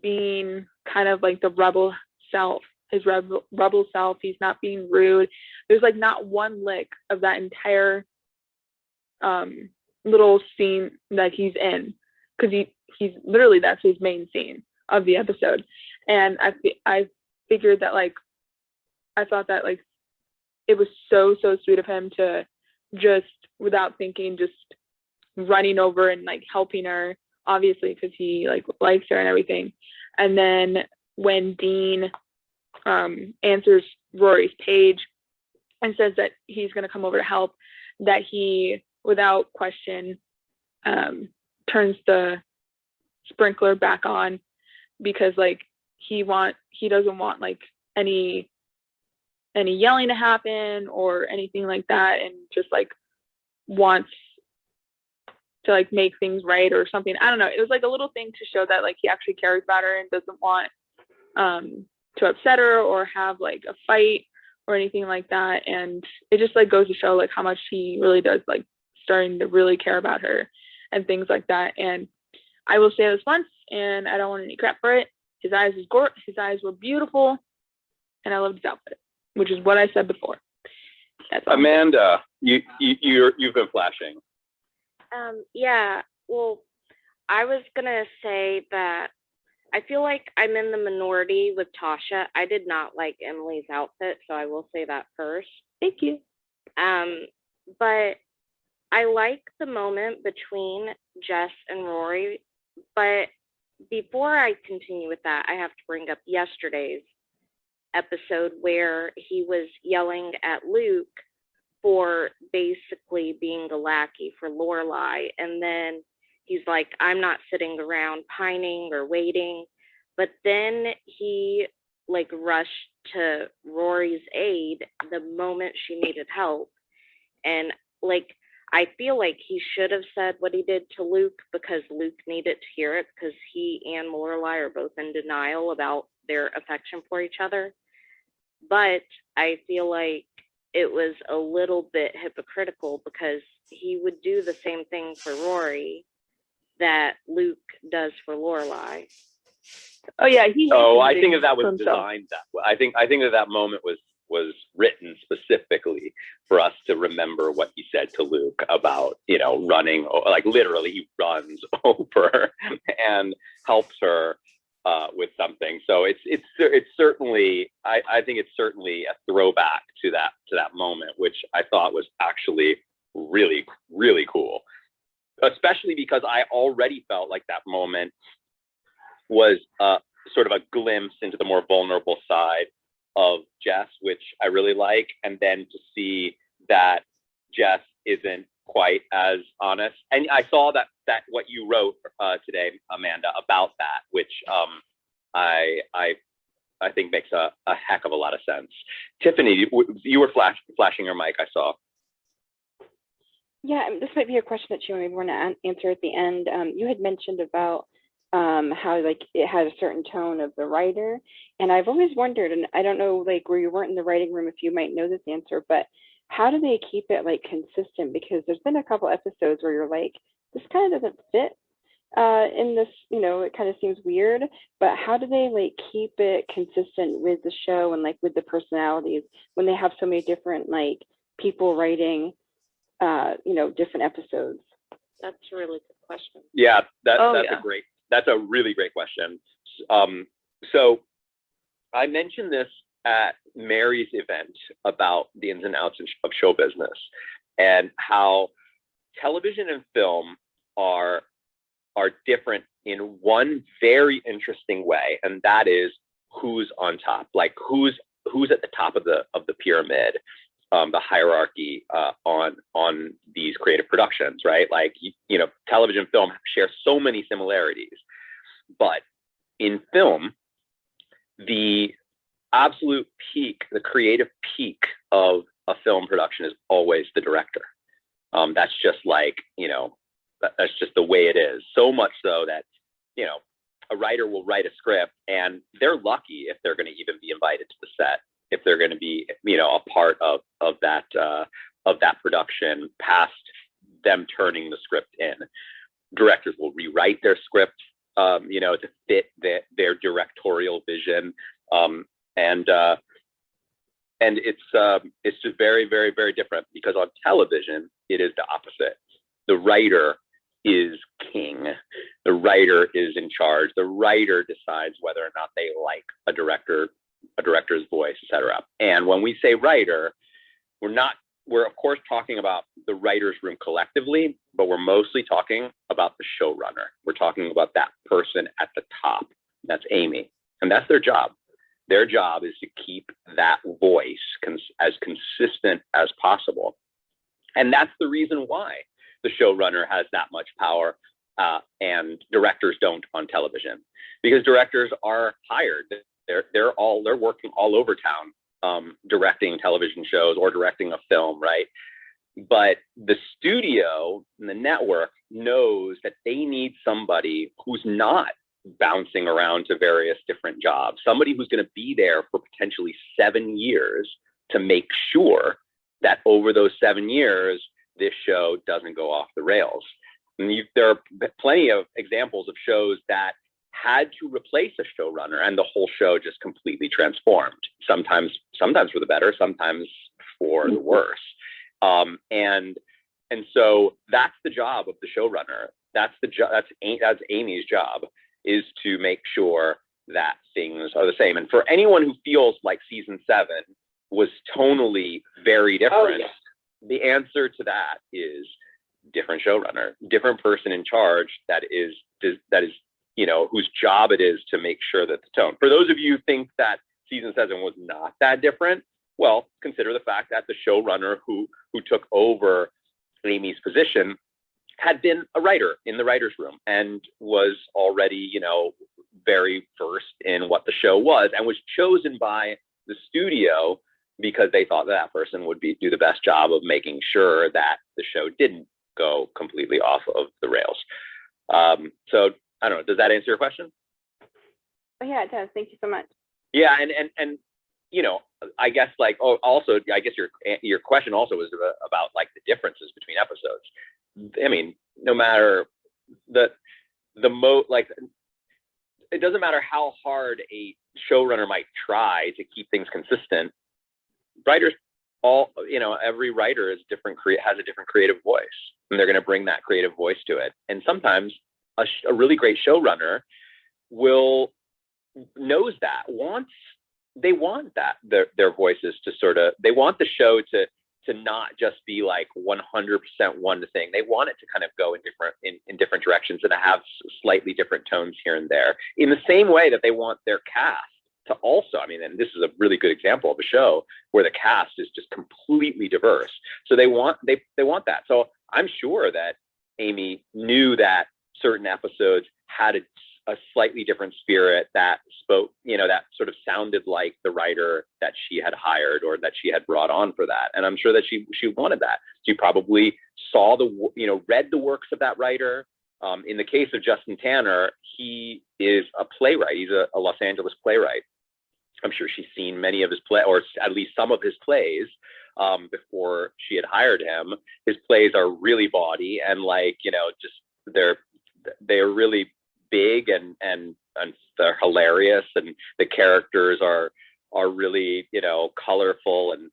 being kind of like the rebel self, his rebel self. He's not being rude. There's like not one lick of that entire little scene that he's in, because he's literally, that's his main scene of the episode. And I figured that like, I thought that like it was so sweet of him to just, without thinking, just running over and like helping her, obviously because he like likes her and everything. And then when Dean answers Rory's page and says that he's going to come over to help, that he without question, turns the sprinkler back on because like he doesn't want like any yelling to happen or anything like that, and just like wants to like make things right or something. I don't know. It was like a little thing to show that like he actually cares about her and doesn't want to upset her or have like a fight or anything like that. And it just like goes to show like how much he really does like starting to really care about her and things like that. And I will say this once, and I don't want any crap for it. His eyes were beautiful, and I loved his outfit, which is what I said before. That's all. Amanda, you've been flashing. Yeah, well, I was gonna say that I feel like I'm in the minority with Tasha. I did not like Emily's outfit, so I will say that first. Thank you. But I like the moment between Jess and Rory. But before I continue with that, I have to bring up yesterday's episode where he was yelling at Luke for basically being a lackey for Lorelai. And then he's like, I'm not sitting around pining or waiting. But then he like rushed to Rory's aid the moment she needed help. And like, I feel like he should have said what he did to Luke because Luke needed to hear it, because he and Lorelai are both in denial about their affection for each other. But I feel like it was a little bit hypocritical because he would do the same thing for Rory that Luke does for Lorelai. Oh yeah, I think that was designed that way. I think that moment was written specifically for us to remember what he said to Luke about, running, like literally he runs over and helps her with something. So it's certainly, I think it's certainly a throwback to that moment, which I thought was actually really, really cool, especially because I already felt like that moment was sort of a glimpse into the more vulnerable side of Jess, which I really like. And then to see that Jess isn't quite as honest. And I saw that what you wrote today, Amanda, about that, which I think makes a heck of a lot of sense. Tiffany, you were flashing your mic, I saw. Yeah, this might be a question that you maybe want to answer at the end. You had mentioned about how like it had a certain tone of the writer, and I've always wondered, and I don't know like where you weren't in the writing room if you might know this answer, but how do they keep it like consistent? Because there's been a couple episodes where you're like, this kind of doesn't fit in this, it kind of seems weird, but how do they like keep it consistent with the show and like with the personalities when they have so many different like people writing different episodes? That's a really good question. Yeah, that's a really great question. So I mentioned this at Mary's event about the ins and outs of show business and how television and film are different in one very interesting way, and that is who's on top, like who's at the top of the pyramid, the hierarchy on these creative productions, right? Like television and film share so many similarities, but in film, the absolute peak, the creative peak of a film production is always the director. That's just like, that's just the way it is. So much so that, a writer will write a script and they're lucky if they're going to even be invited to the set, if they're going to be, a part of that production past them turning the script in. Directors will rewrite their script, to fit their directorial vision. And it's just very, very, very different, because on television, it is the opposite. The writer is king. The writer is in charge. The writer decides whether or not they like a director's voice, etc. And when we say writer, we're of course talking about the writer's room collectively, but we're mostly talking about the showrunner. We're talking about that person at the top. That's Amy, and that's their job. Their job is to keep that voice as consistent as possible. And that's the reason why the showrunner has that much power, and directors don't on television, because directors are hired. They're working all over town, directing television shows or directing a film, right? But the studio and the network knows that they need somebody who's not bouncing around to various different jobs, somebody who's going to be there for potentially 7 years to make sure that over those 7 years, this show doesn't go off the rails. And there are plenty of examples of shows that had to replace a showrunner and the whole show just completely transformed. Sometimes for the better, sometimes for the worse. And so that's the job of the showrunner. That's Amy's job, is to make sure that things are the same. And for anyone who feels like season 7 was tonally very different, the answer to that is different showrunner, different person in charge that is, whose job it is to make sure that the tone. For those of you who think that season 7 was not that different, well, consider the fact that the showrunner who took over Amy's position had been a writer in the writer's room and was already, very versed in what the show was, and was chosen by the studio because they thought that person would do the best job of making sure that the show didn't go completely off of the rails. So I don't know, does that answer your question? Oh, yeah, it does. Thank you so much. Yeah, and I guess I guess your question also was about like the differences between episodes. I mean, no matter it doesn't matter how hard a showrunner might try to keep things consistent. Writers, every writer is different, has a different creative voice, and they're going to bring that creative voice to it. And sometimes a really great showrunner knows that, they want that their voices to they want the show to not just be like 100% one thing. They want it to kind of go in different directions and to have slightly different tones here and there, in the same way that they want their cast to also, and this is a really good example of a show where the cast is just completely diverse. So they want that. So I'm sure that Amy knew that certain episodes had a slightly different spirit that spoke, that sort of sounded like the writer that she had hired or that she had brought on for that. And I'm sure that she wanted that. She probably saw read the works of that writer. In the case of Justin Tanner, he is a playwright. He's a Los Angeles playwright. I'm sure she's seen many of his or at least some of his plays before she had hired him. His plays are really bawdy and they're really big and they're hilarious, and the characters are really colorful, and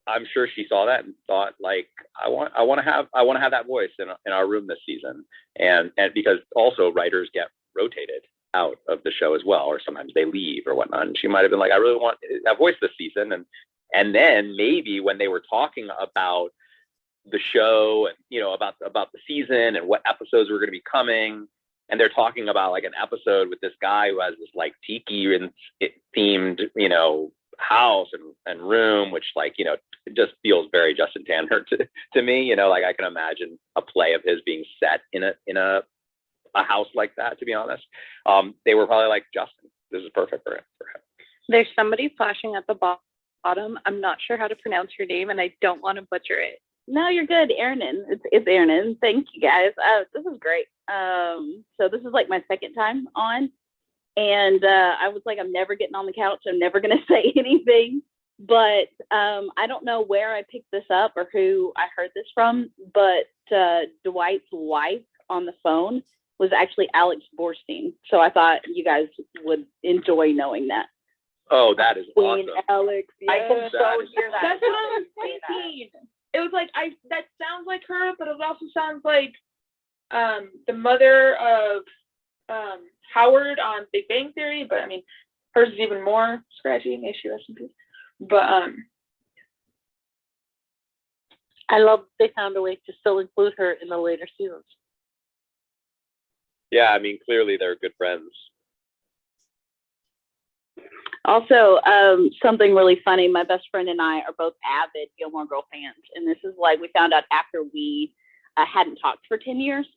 I'm sure she saw that and thought I want to have that voice in our room this season, and because also writers get rotated out of the show as well, or sometimes they leave or whatnot, and she might have been like, I really want that voice this season, and then maybe when they were talking about the show and about the season and what episodes were going to be coming, and they're talking about like an episode with this guy who has this like tiki and themed house and room, which it just feels very Justin Tanner to me. I can imagine a play of his being set in a house like that, to be honest. They were probably like, Justin, this is perfect for him. There's somebody flashing at the bottom. I'm not sure how to pronounce your name, and I don't want to butcher it. No, you're good, Erin. It's Erin. Thank you, guys. This is great. So this is like my second time on, and I was like, I'm never getting on the couch. I'm never gonna say anything. But I don't know where I picked this up or who I heard this from. But Dwight's wife on the phone was actually Alex Borstein. So I thought you guys would enjoy knowing that. Oh, that is awesome. Alex, yes. I can so hear that. That's what I was thinking. It was like that sounds like her, but it also sounds like the mother of Howard on Big Bang Theory. But hers is even more scratchy. May she rest in peace. But I love they found a way to still include her in the later seasons. Yeah, clearly they're good friends. Also, something really funny, my best friend and I are both avid Gilmore Girl fans. And this is we found out after we hadn't talked for 10 years.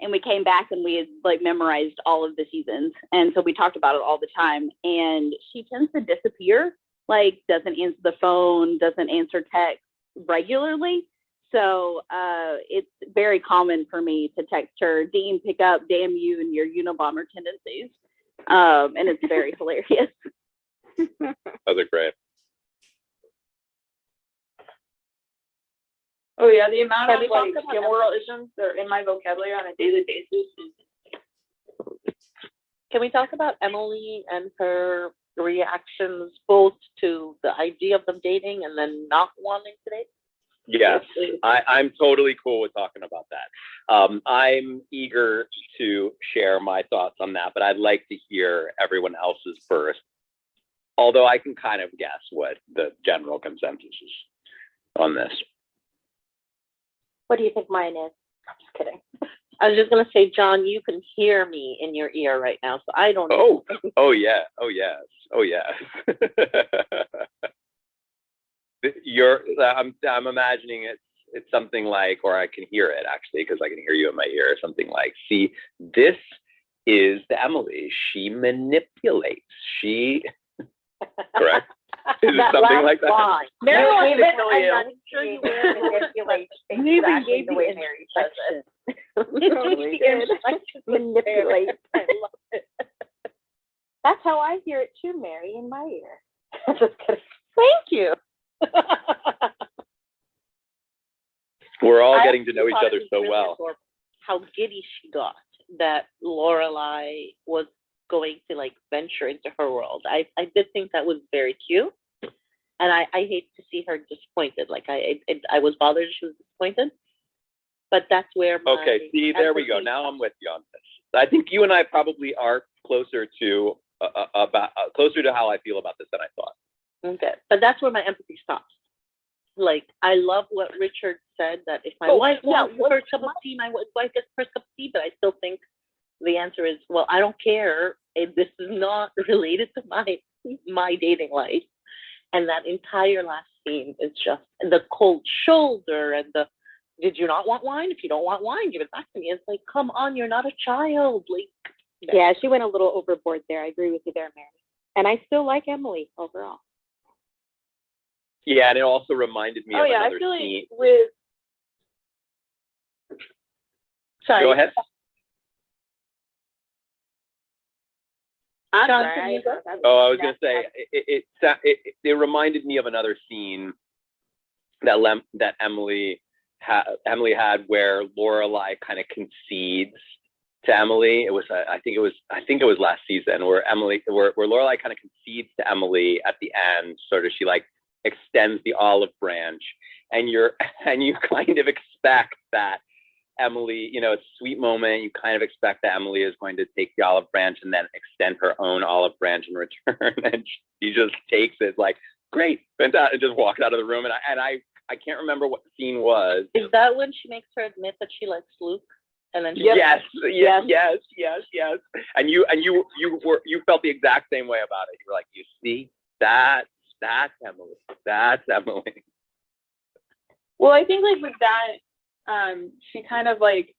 And we came back and we had like memorized all of the seasons. And so we talked about it all the time. And she tends to disappear, like doesn't answer the phone, doesn't answer text regularly. So it's very common for me to text her, Dean, pick up, damn you and your Unabomber tendencies. And it's very hilarious. Those are great. Oh yeah, the amount Can of we like talk about Gilmoreisms that are in my vocabulary on a daily basis is Can we talk about Emily and her reactions both to the idea of them dating and then not wanting to date? Yes, I'm totally cool with talking about that. I'm eager to share my thoughts on that, but I'd like to hear everyone else's first. Although I can kind of guess what the general consensus is on this. What do you think mine is? I'm just kidding. I was just gonna say, John, you can hear me in your ear right now, so I don't know. Oh yeah, oh yes, oh yes. I'm imagining it's something like, or I can hear it actually, because I can hear you in my ear, something like, see, this is the Emily. She manipulates. She, correct? Is it something like that? Line. Mary wants to kill you. I'm sure you will manipulate Maybe exactly gave the the way Mary says it. Totally did. Manipulate. I love it. That's how I hear it too, Mary, in my ear. Just kidding. Thank you. We're all I getting to know actually each thought it other was so really well. adorable how giddy she got that Lorelai was going to like venture into her world. I did think that was very cute, and I hate to see her disappointed. Like I was bothered she was disappointed, but that's where my Okay, see, there we go. Now I'm with you on this. I think you and I probably are closer to closer to how I feel about this than I thought. Okay, but that's where my empathy stops. Like, I love what Richard said, that if my wife wants the first cup of tea, my wife gets the first cup of tea, but I still think the answer is, well, I don't care. This is not related to my dating life. And that entire last scene is just the cold shoulder and the, did you not want wine? If you don't want wine, give it back to me. It's like, come on, you're not a child. Like, Yeah, she went a little overboard there. I agree with you there, Mary. And I still like Emily overall. Yeah, and it also reminded me of I another feel scene. like with sorry. Go ahead. I'm John, sorry. can you go? Oh, I was going to say, it reminded me of another scene that Emily had where Lorelai kind of concedes to Emily. It was I think it was last season where Lorelai kind of concedes to Emily at the end, sort of she like extends the olive branch, and you kind of expect that Emily, it's a sweet moment. You kind of expect that Emily is going to take the olive branch and then extend her own olive branch in return, and she just takes it like, great, and just walks out of the room. And I can't remember what the scene was. Is that when she makes her admit that she likes Luke? And then Yes. And you felt the exact same way about it. You were like, you see, that's Emily. That's Emily. Well, I think like with that, she kind of like,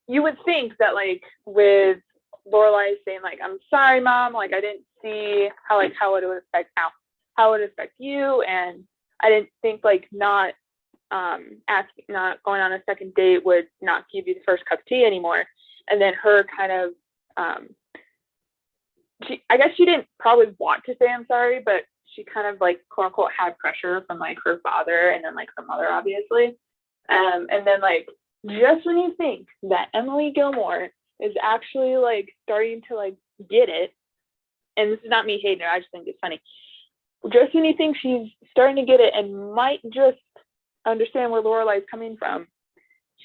you would think that like with Lorelai saying like, I'm sorry, Mom, like I didn't see how it would affect how it would affect you, and I didn't think like not going on a second date would not give you the first cup of tea anymore. And then her kind of I guess she didn't probably want to say I'm sorry, but she kind of like quote unquote had pressure from like her father and then like her mother, obviously. And then like just when you think that Emily Gilmore is actually like starting to like get it, and this is not me hating her, I just think it's funny. Just when you think she's starting to get it and might just understand where Lorelai's coming from,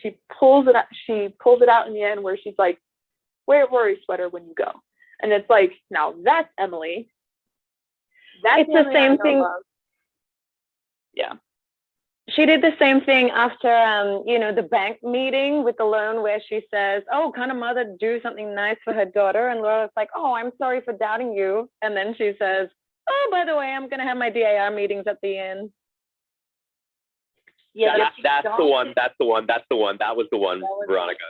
she pulls it out in the end where she's like, wear a Rory sweater when you go. And it's like, now that's Emily. It's the same thing. Yeah. She did the same thing after, the bank meeting with the loan where she says, oh, can a mother do something nice for her daughter? And Laura's like, oh, I'm sorry for doubting you. And then she says, oh, by the way, I'm going to have my DIR meetings at the end. That's the one. That was the one, Veronica.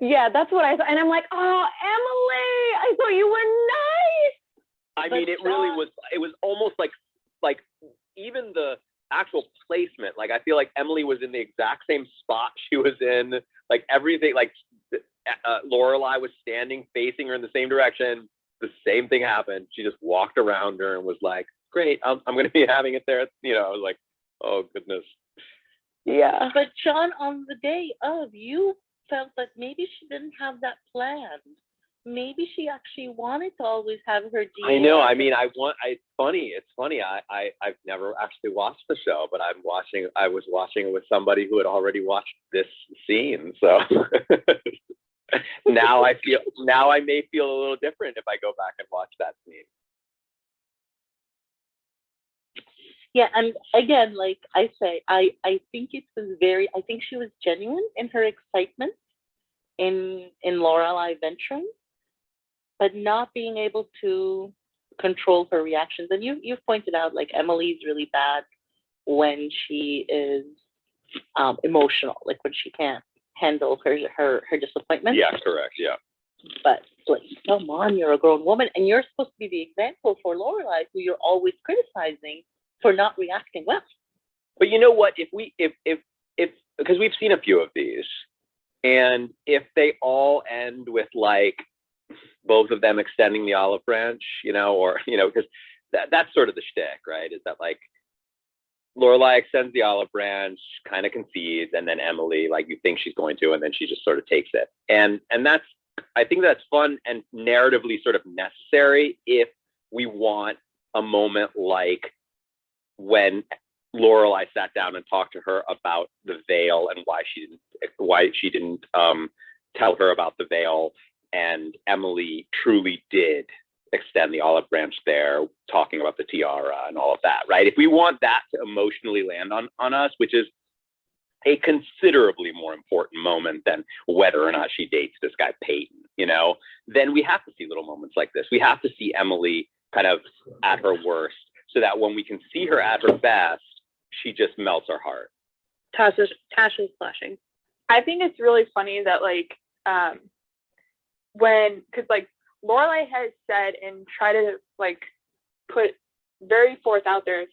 Yeah, that's what I thought. And I'm like, oh, Emily, I thought you were nice. I mean, it really was. It was almost like even the actual placement. Like, I feel like Emily was in the exact same spot she was in. Like, everything. Like, Lorelai was standing, facing her in the same direction. The same thing happened. She just walked around her and was like, "Great, I'm going to be having it there." You know, I was like, "Oh goodness." Yeah. But John, on the day of, you felt that maybe she didn't have that planned. Maybe she actually wanted to always have her DNA. I know. I mean, it's funny. I've never actually watched the show, but I was watching it with somebody who had already watched this scene. So now I may feel a little different if I go back and watch that scene. Yeah, and again, like I say, I think it was I think she was genuine in her excitement in Lorelai venturing, but not being able to control her reactions. And you've pointed out, like, Emily's really bad when she is emotional, like when she can't handle her disappointment. Yeah, correct. Yeah. But like, come on, you're a grown woman, and you're supposed to be the example for Lorelai, who you're always criticizing for not reacting well. But you know what? If because we've seen a few of these, and if they all end with like both of them extending the olive branch, because that's sort of the shtick, right? Is that like Lorelai extends the olive branch, kind of concedes, and then Emily, like, you think she's going to, and then she just sort of takes it. And that's, I think that's fun and narratively sort of necessary if we want a moment like when Lorelai sat down and talked to her about the veil and why she didn't tell her about the veil, and Emily truly did extend the olive branch there, talking about the tiara and all of that, right? If we want that to emotionally land on us, which is a considerably more important moment than whether or not she dates this guy Peyton, then we have to see little moments like this. We have to see Emily kind of at her worst, so that when we can see her at her best, she just melts our heart. Tasha's flashing. I think it's really funny that, like, because like Lorelai has said and try to like put very forth out there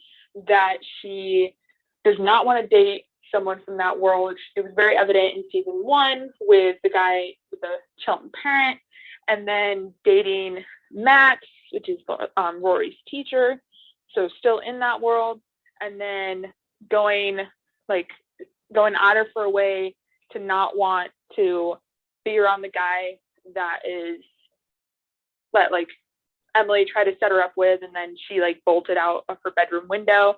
that she does not want to date someone from that world. It was very evident in season 1 with the guy with the Chelton parent, and then dating Max, which is Rory's teacher, so still in that world, and then going out of her way to not want to be around the guy that like Emily tried to set her up with, and then she like bolted out of her bedroom window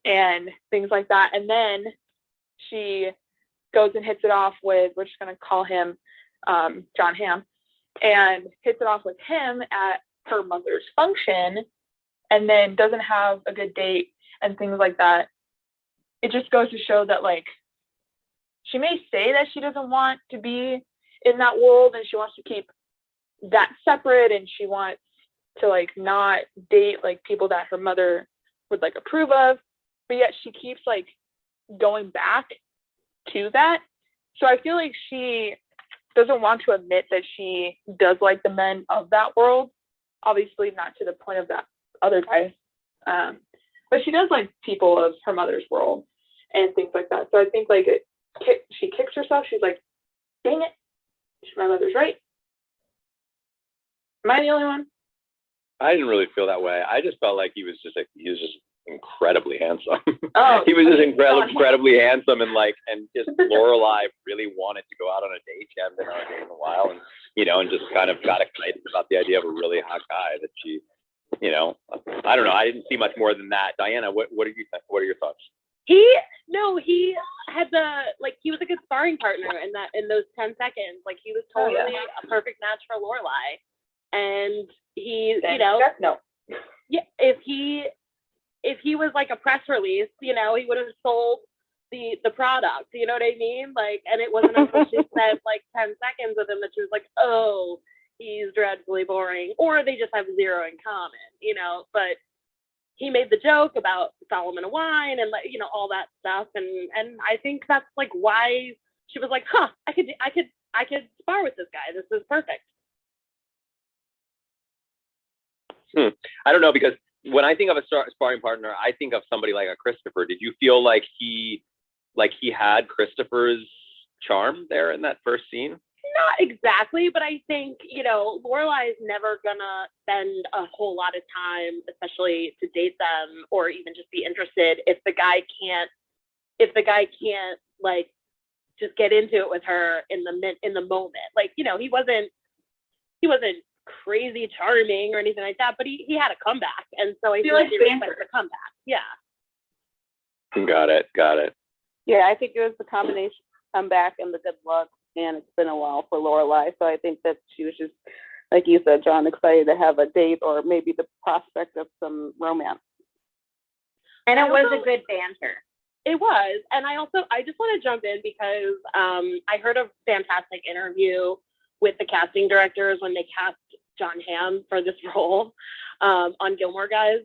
and things like that. And then she goes and hits it off with, we're just going to call him John Hamm, and hits it off with him at her mother's function, and then doesn't have a good date and things like that. It just goes to show that, like, she may say that she doesn't want to be in that world and she wants to keep that separate, and she wants to like not date like people that her mother would like approve of, but yet she keeps like going back to that. So I feel like she doesn't want to admit that she does like the men of that world, obviously not to the point of that other guy, but she does like people of her mother's world and things like that. So I think like she kicks herself. She's like, dang it, my mother's right. Am I the only one? I didn't really feel that way. I just felt like he was just incredibly handsome. Oh, he was just incredibly handsome, and just Lorelai really wanted to go out on a date. She hadn't been on a date in a while, and and just kind of got excited about the idea of a really hot guy that she, I don't know. I didn't see much more than that. Diana, what do you think? What are your thoughts? He had he was a good sparring partner in those 10 seconds. Like, he was totally a perfect match for Lorelai. And he, no. Yeah, if he was like a press release, he would have sold the product, you know what I mean? Like, and it wasn't until she spent like 10 seconds with him that she was like, oh, he's dreadfully boring, or they just have zero in common, but he made the joke about Solomon of Wine and, like, you know, all that stuff. And I think that's like why she was like, huh, I could spar with this guy. This is perfect. I don't know, because when I think of a sparring partner, I think of somebody like a Christopher. Did you feel like he had Christopher's charm there in that first scene? Not exactly, but I think, you know, Lorelai is never gonna spend a whole lot of time, especially to date them or even just be interested, if the guy can't like just get into it with her in the moment. Like, you know, he wasn't crazy charming or anything like that, but he had a comeback, and so I feel like he respects the comeback. Yeah. Got it. Yeah, I think it was the combination comeback and the good luck, and it's been a while for Lorelai, so I think that she was just, like you said, John, excited to have a date or maybe the prospect of some romance. And it was a good banter. It was, and I just want to jump in because I heard a fantastic interview with the casting directors when they cast John Hamm for this role on Gilmore Guys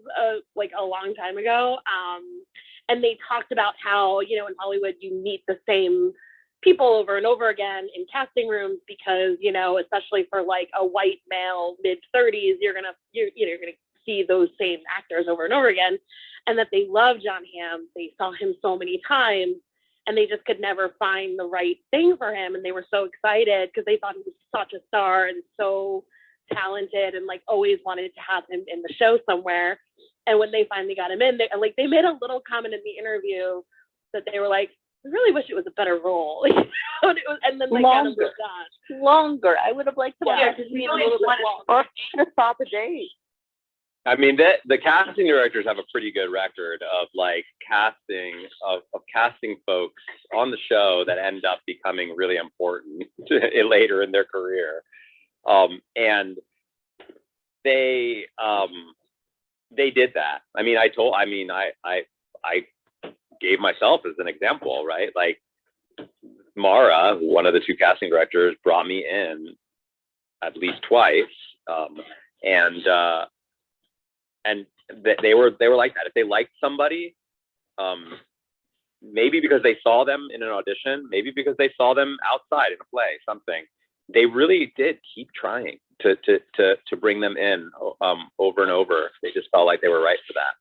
like a long time ago. And they talked about how, you know, in Hollywood you meet the same people over and over again in casting rooms because, you know, especially for like a white male mid-30s, you're gonna see those same actors over and over again, and that they love John Hamm. They saw him so many times, and they just could never find the right thing for him. And they were so excited because they thought he was such a star and so talented, and like always wanted to have him in the show somewhere. And when they finally got him in, they made a little comment in the interview that they were like, I really wish it was a better role. And then they kind of moved on. Longer. I would have liked to Yeah, just be a little bit longer. Or stop a date. I mean, the casting directors have a pretty good record of like casting folks on the show that end up becoming really important later in their career. And they did that. I mean, I gave myself as an example, right? Like Mara, one of the two casting directors, brought me in at least twice. And they were like that. If they liked somebody, maybe because they saw them in an audition, maybe because they saw them outside in a play, something, they really did keep trying to bring them in over and over. They just felt like they were right for that.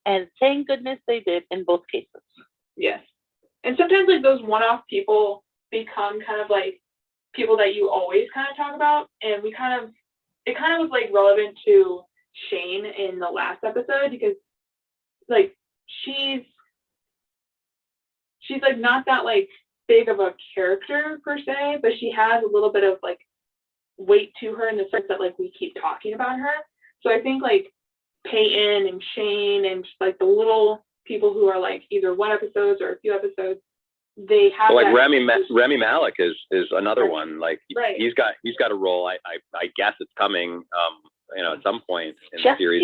And thank goodness they did in both cases. Yes. And sometimes like those one-off people become kind of like people that you always kind of talk about. And it kind of was like relevant to Shane in the last episode because like she's like not that like big of a character per se, but she has a little bit of like weight to her in the sense that like we keep talking about her. So I think like Peyton and Shane and just, like the little people who are like either one episodes or a few episodes, they have like that. Remy Malik is another one. Like right. he's got a role. I guess it's coming you know, at some point in Just the series.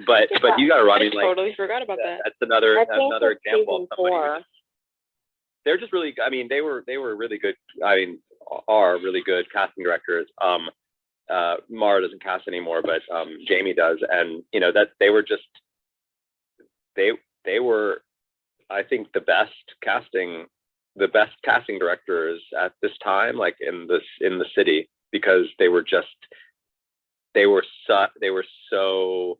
But you got to, I mean, like, totally forgot about that. That's another it's example of somebody. 4. They're just really. I mean, they were really good. I mean, are really good casting directors. Mara doesn't cast anymore, but Jamie does, and you know that they were just they were, I think, the best casting directors at this time, like in the city, because they were so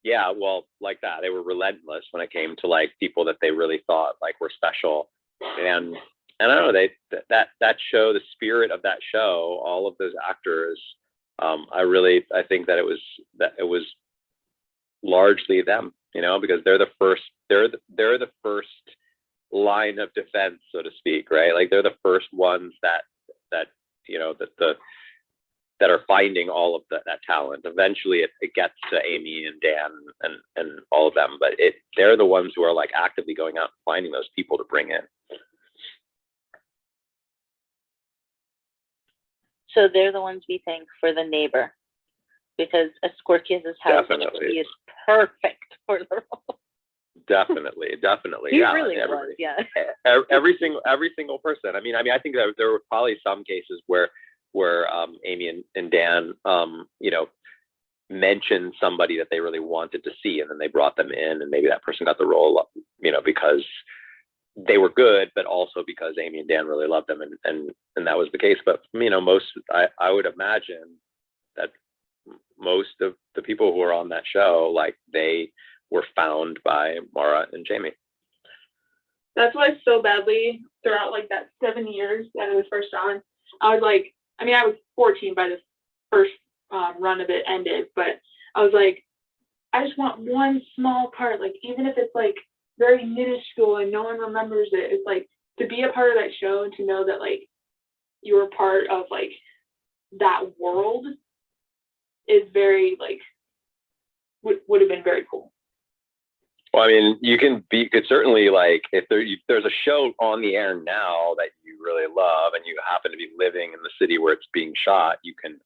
yeah, well, like that. They were relentless when it came to like people that they really thought like were special, and I don't know, that show, the spirit of that show, all of those actors, I think that it was largely them, you know, because they're the first line of defense, so to speak, right? Like they're the first ones that you know that are finding all of that talent. Eventually it gets to Amy and Dan and all of them, but they're the ones who are like actively going out and finding those people to bring in. So they're the ones we thank for the neighbor, because as quirky as his house, he is perfect for the role. Definitely. He Yeah, really was, yeah. Every single person. I mean, I think that there were probably some cases where Amy and Dan, you know, mentioned somebody that they really wanted to see, and then they brought them in, and maybe that person got the role, you know, because they were good, but also because Amy and Dan really loved them, and that was the case. But you know, I would imagine that most of the people who were on that show, like, they were found by Mara and Jamie. That's why so badly throughout like that 7 years that it was first on, I was like, I mean, I was 14 by the first run of it ended, but I was like, I just want one small part, like even if it's like very minuscule and no one remembers it, it's like to be a part of that show and to know that like you were part of like that world is very like would have been very cool. Well, I mean, you could certainly, like, if there's a show on the air now that you really love and you happen to be living in the city where it's being shot, you can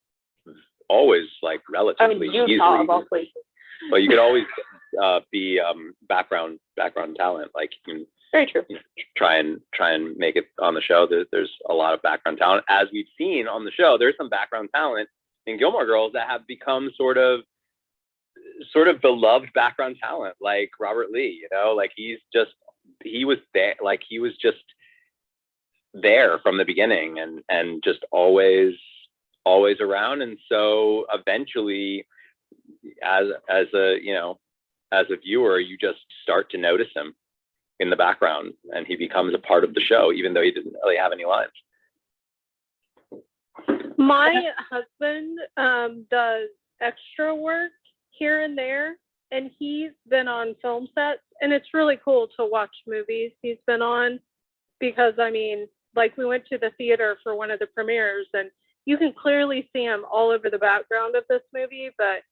always, like, relatively easily. Well, you could always be background talent. Like, you can very true. You know, try and make it on the show. There's a lot of background talent, as we've seen on the show. There's some background talent in Gilmore Girls that have become sort of beloved background talent, like Robert Lee. You know, like he was there, like he was just there from the beginning, and just always around. And so eventually, as a viewer, you just start to notice him in the background, and he becomes a part of the show, even though he didn't really have any lines. My husband does extra work here and there, and he's been on film sets, and it's really cool to watch movies he's been on, because I mean, like, we went to the theater for one of the premieres, and you can clearly see him all over the background of this movie. But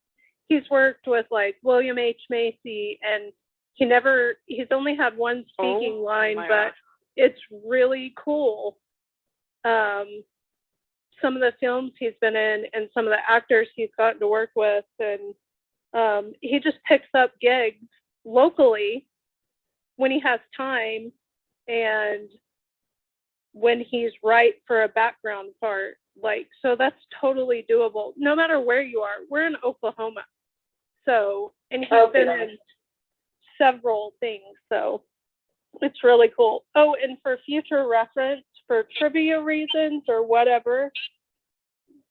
he's worked with like William H. Macy, and he's only had one speaking line, but it's really cool. Some of the films he's been in and some of the actors he's gotten to work with, and he just picks up gigs locally when he has time and when he's right for a background part. Like, so that's totally doable no matter where you are. We're in Oklahoma, so, and he's been in several things, so it's really cool. Oh, and for future reference, for trivia reasons or whatever,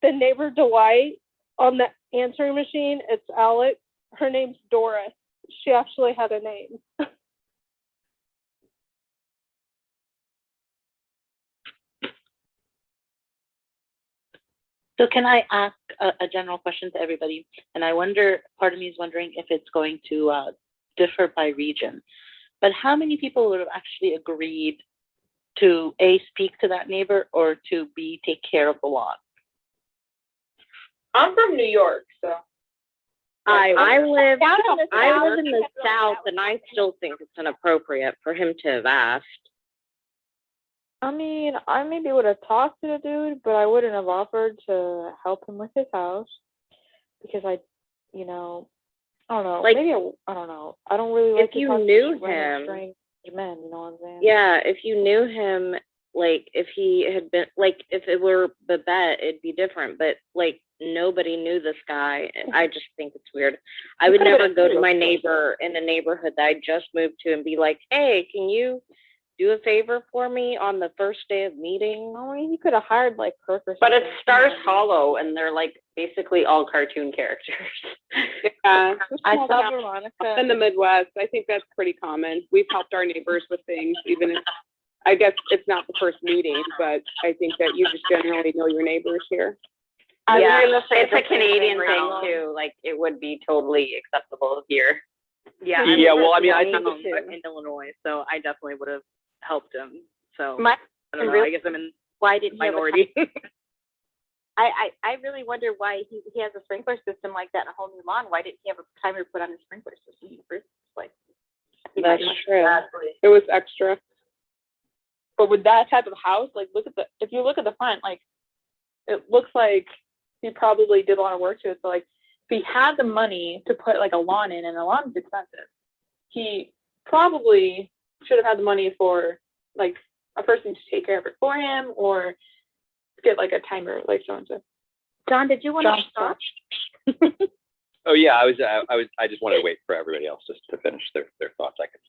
the neighbor Dwight on the answering machine, it's Alex. Her name's Doris. She actually had a name. So can I ask a general question to everybody? And I wonder, part of me is wondering if it's going to differ by region. But how many people would have actually agreed to A, speak to that neighbor, or to B, take care of the lawn? I'm from New York, so. I live in the South, and I still think it's inappropriate for him to have asked. I mean, I maybe would have talked to the dude, but I wouldn't have offered to help him with his house, because I don't know. Like, maybe I don't know. I don't really like if to you talk knew to random him, strange men. You know what I'm saying? yeah, if you knew him, like, if he had been, like, if it were Babette, it'd be different. But like, nobody knew this guy. I just think it's weird. I would never go to my neighbor in a neighborhood that I just moved to and be like, "Hey, can you do a favor for me on the first day of meeting?" I mean, he could have hired like Kirk or something. But it's Stars Hollow, and they're like basically all cartoon characters. Yeah, I saw Veronica in the Midwest. I think that's pretty common. We've helped our neighbors with things, even if I guess it's not the first meeting, but I think that you just generally know your neighbors here. Yeah, it's a Canadian thing too. Like, it would be totally acceptable here. Yeah. Yeah. Well, I mean, I think in Illinois, so I definitely would have helped him. So My, I don't know. I guess I'm in why did he minority. I really wonder why he has a sprinkler system like that in a whole new lawn. Why didn't he have a timer put on his sprinkler system in the first place? That's true. It was extra. But with that type of house, like, if you look at the front, like, it looks like he probably did a lot of work to it. So like, if he had the money to put like a lawn in, and a lawn is expensive, he probably should have had the money for like a person to take care of it for him, or get like a timer, like someone said. John, did you want to stop? Oh yeah, I just wanted to wait for everybody else just to finish their thoughts. I could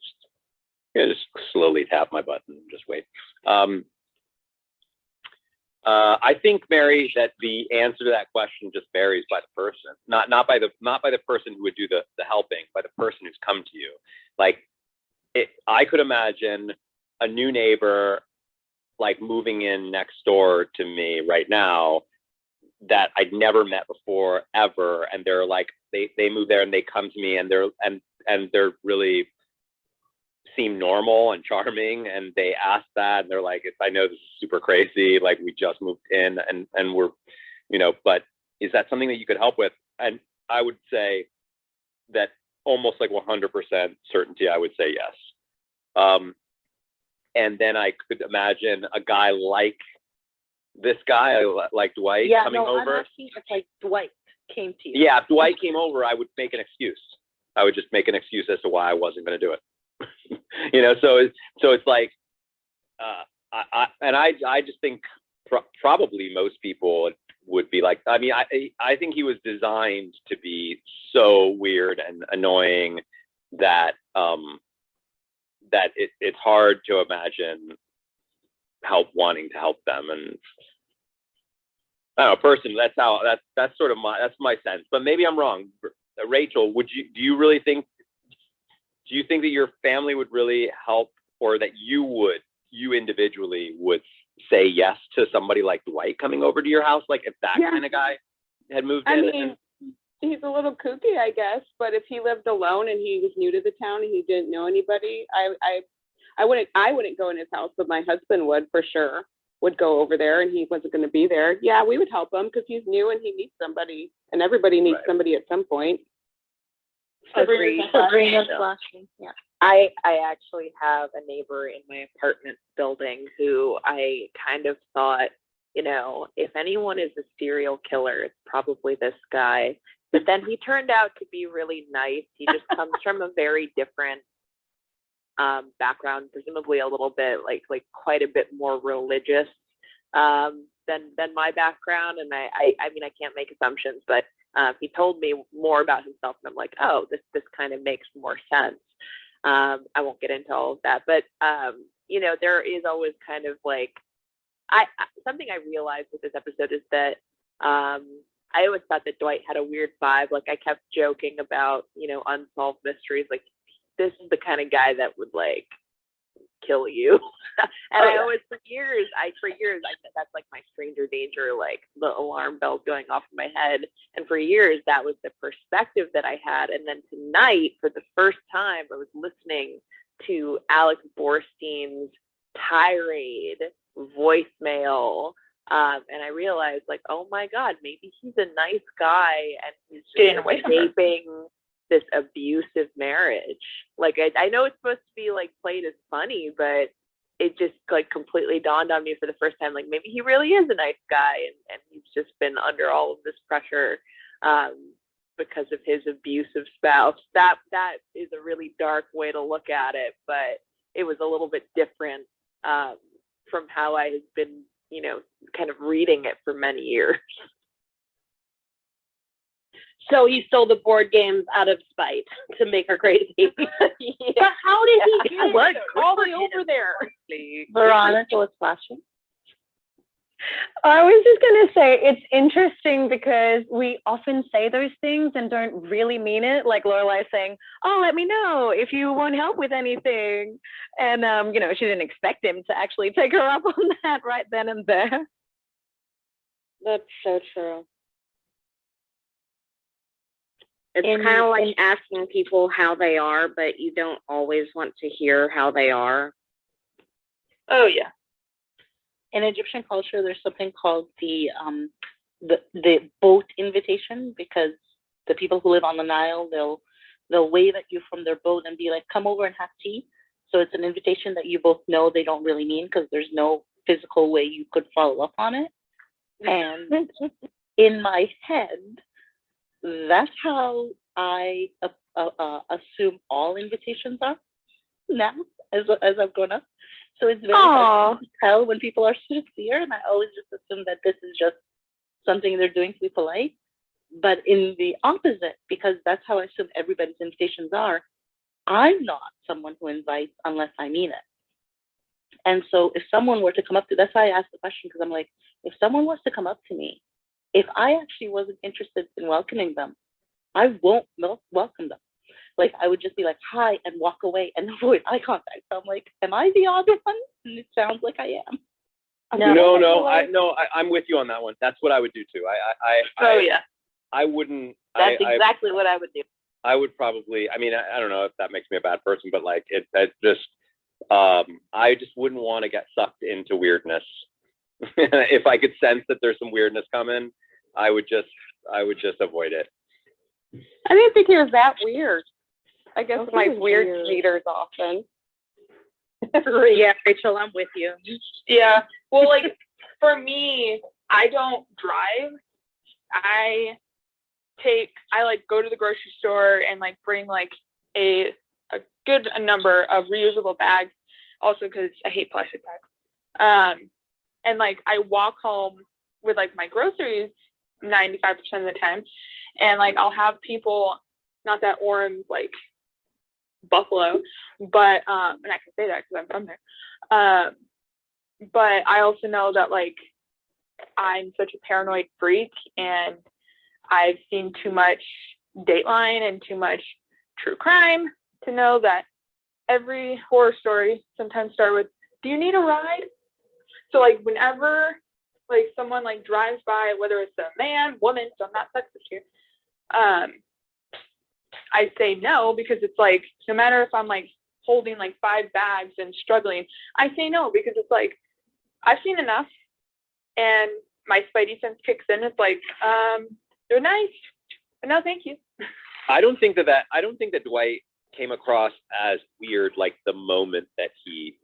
just slowly tap my button and just wait. I think, Mary, that the answer to that question just varies by the person, not by the person who would do the helping, by the person who's come to you. Like, I could imagine a new neighbor like moving in next door to me right now that I'd never met before ever, and they're like they move there and they come to me and they're really seem normal and charming, and they ask that and they're like, I know this is super crazy, like we just moved in and we're, but is that something that you could help with? And I would say that almost like 100% certainty, I would say yes. And then I could imagine a guy like this guy, like Dwight, coming over. I'm asking if like Dwight came to you. Yeah, if Dwight came over, I would make an excuse. I would just make an excuse as to why I wasn't going to do it. So it's like, I just think probably most people would be like, I mean, I think he was designed to be so weird and annoying that that it's hard to imagine wanting to help them. And I don't know, person, that's sort of my sense, but maybe I'm wrong. Rachel, do you think that your family would really help, or that you individually would say yes to somebody like Dwight coming over to your house? Like if that kind of guy had moved in? I mean, he's a little kooky, I guess, but if he lived alone and he was new to the town and he didn't know anybody, I wouldn't go in his house, but my husband would for sure, would go over there, and he wasn't going to be there. Yeah, we would help him because he's new and he needs somebody, and everybody needs somebody at some point. Sabrina's flashing. Yeah. I actually have a neighbor in my apartment building who I kind of thought, if anyone is a serial killer, it's probably this guy. But then he turned out to be really nice. He just comes from a very different background, presumably a little bit like quite a bit more religious than my background. And I mean, I can't make assumptions, but he told me more about himself, and I'm like, oh, this kind of makes more sense. I won't get into all of that, but there is always kind of like something I realized with this episode is that I always thought that Dwight had a weird vibe. Like I kept joking about unsolved mysteries. Like this is the kind of guy that would like kill you. And I always for years I said that's like my stranger danger, like the alarm bells going off in my head. And for years that was the perspective that I had. And then tonight, for the first time, I was listening to Alex Borstein's tirade voicemail. And I realized like, oh my God, maybe he's a nice guy and he's just escaping this abusive marriage. Like I know it's supposed to be like played as funny, but it just like completely dawned on me for the first time, like maybe he really is a nice guy and he's just been under all of this pressure because of his abusive spouse. That is a really dark way to look at it, but it was a little bit different from how I had been, kind of reading it for many years. So he stole the board games out of spite to make her crazy. Yeah. But how did he get all the way over there? Veronica was flashing. I was just going to say, it's interesting because we often say those things and don't really mean it. Like Lorelai saying, oh, let me know if you want help with anything. And, she didn't expect him to actually take her up on that right then and there. That's so true. It's kind of like asking people how they are, but you don't always want to hear how they are. Oh yeah. In Egyptian culture, there's something called the boat invitation, because the people who live on the Nile, they'll wave at you from their boat and be like, come over and have tea. So it's an invitation that you both know they don't really mean, because there's no physical way you could follow up on it. And in my head, that's how I assume all invitations are now as I've grown up. So it's very hard to tell when people are sincere, and I always just assume that this is just something they're doing to be polite. But in the opposite, because that's how I assume everybody's invitations are, I'm not someone who invites unless I mean it. And so if someone were to come up to, that's why I asked the question, because I'm like, if someone was to come up to me, if I actually wasn't interested in welcoming them, I won't welcome them. Like, I would just be like, hi, and walk away and avoid eye contact. So I'm like, am I the odd one? And it sounds like I am. I'm with you on that one. That's what I would do too. I wouldn't. That's exactly what I would do. I would probably. I mean, I don't know if that makes me a bad person, but like I just wouldn't want to get sucked into weirdness. If I could sense that there's some weirdness coming, I would just avoid it. I didn't think he was that weird. I guess Those my are weird weird. haters often. Yeah, Rachel, I'm with you. Yeah. Well, like for me, I don't drive. I like go to the grocery store and like bring like a good number of reusable bags, also because I hate plastic bags. And like I walk home with like my groceries 95% of the time, and like I'll have people, not that orange like Buffalo, but and I can say that because I'm from there. But I also know that like I'm such a paranoid freak, and I've seen too much Dateline and too much true crime to know that every horror story sometimes start with, do you need a ride? So like whenever like someone like drives by, whether it's a man, woman, so I'm not sexist here, I say no, because it's like, no matter if I'm like holding like 5 bags and struggling, I say no, because it's like, I've seen enough, and my spidey sense kicks in. It's like, they're nice, but no, thank you. I don't think that Dwight came across as weird like the moment that he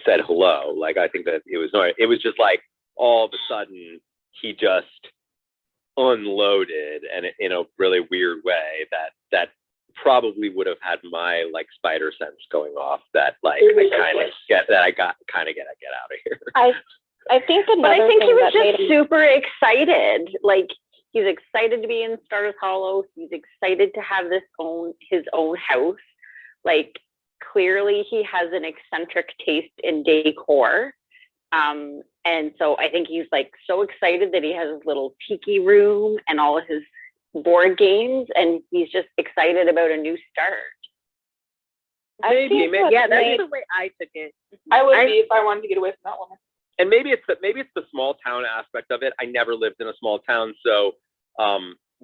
said hello. Like, I think that it was just like all of a sudden he just unloaded, and in a really weird way that probably would have had my like spider sense going off, that like I got to get out of here. I think But I think he was just him super excited. Like, he's excited to be in Stars Hollow. He's excited to have his own house. Like, clearly he has an eccentric taste in decor. And so I think he's like so excited that he has his little tiki room and all of his board games, and he's just excited about a new start. Maybe Yeah, that's the way I took it. I would be if I wanted to get away from that woman. And maybe it's the small town aspect of it. I never lived in a small town, so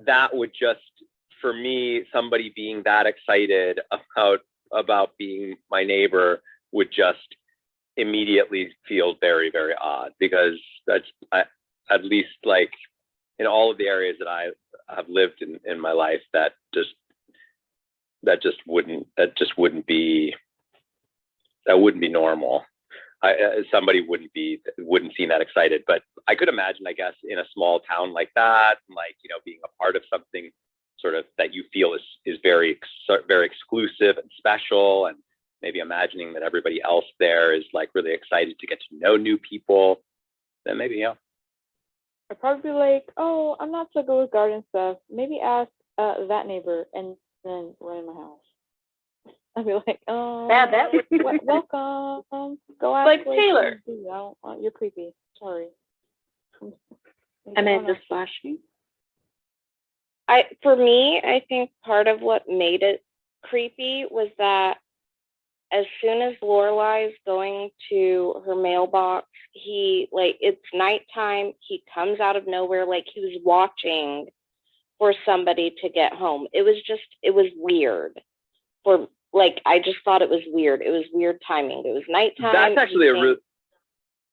that would just, for me, somebody being that excited about being my neighbor would just immediately feel very, very odd, because at least like in all of the areas that I have lived in my life, that wouldn't be normal. Somebody wouldn't seem that excited. But I could imagine, I guess, in a small town like that, like, you know, being a part of something sort of that you feel is very, very exclusive and special, and maybe imagining that everybody else there is like really excited to get to know new people, then maybe, yeah. I'd probably be like, oh, I'm not so good with garden stuff. Maybe ask that neighbor, and then run in my house. I'd be like, oh, Yeah, that would welcome. Go out. Like Taylor. You're creepy. Sorry. Amanda's flashing. For me, I think part of what made it creepy was that as soon as Lorelai's going to her mailbox, it's nighttime, he comes out of nowhere, like he was watching for somebody to get home. It was weird. I just thought it was weird. It was weird timing. It was nighttime. That's actually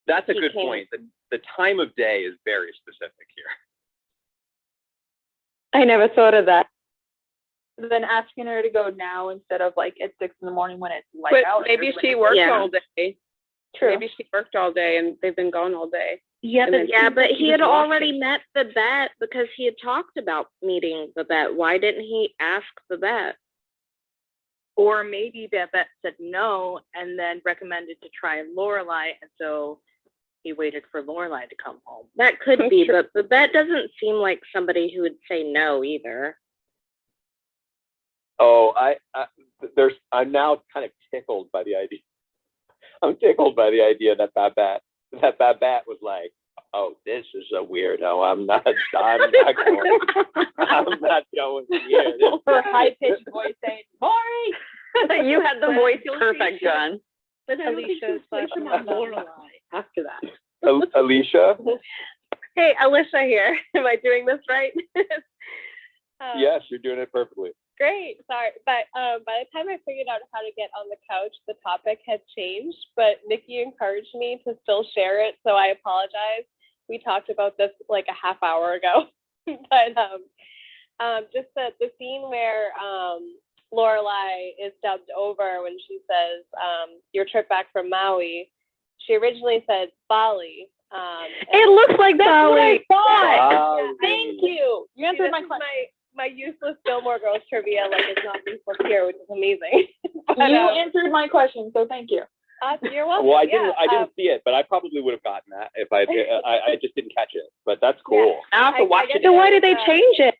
that's a good point. The time of day is very specific here. I never thought of that. Then asking her to go now instead of like at 6 in the morning when it's light out. Maybe she worked all day. True. Maybe she worked all day and they've been gone all day. Yeah, but he had already met Babette, because he had talked about meeting Babette. Why didn't he ask Babette? Or maybe Babette said no and then recommended to try Lorelai, and so he waited for Lorelai to come home. That could be, but Babette doesn't seem like somebody who would say no either. Oh, I'm now kind of tickled by the idea. I'm tickled by the idea that Babette was like, oh, this is a weirdo. I'm not going here. Her high-pitched voice saying, Maury! You had the voice perfect, John. But Alicia Lorelai after that. Alicia? Hey, Alicia here. Am I doing this right? Yes, you're doing it perfectly. Great. Sorry. But by the time I figured out how to get on the couch, the topic had changed. But Nikki encouraged me to still share it, so I apologize. We talked about this like a half hour ago. But just the scene where Lorelai is dubbed over when she says, your trip back from Maui, she originally said Bali. It looks like Bali. Yeah, thank you. You answered my question. My useless Gilmore Girls trivia it's not useless here, which is amazing. But, you answered my question, so thank you. You're welcome. Well, I didn't see it, but I probably would have gotten that if I just didn't catch it. But that's cool. Yeah. I have to watch it. So why did they change it?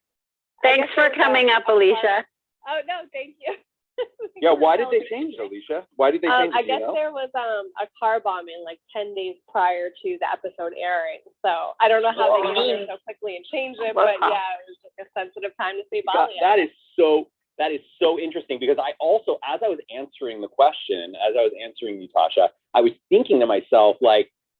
Thanks for coming up, Alicia. Oh no, thank you. Yeah, why did they change it, Alicia? Why did they change it? I guess there was a car bombing 10 days prior to the episode airing. So I don't know how they got it so quickly and changed it, but yeah, it was a sensitive time to say Bali. That is so interesting, because I also, as I was answering the question, as I was answering you, Tasha, I was thinking to myself,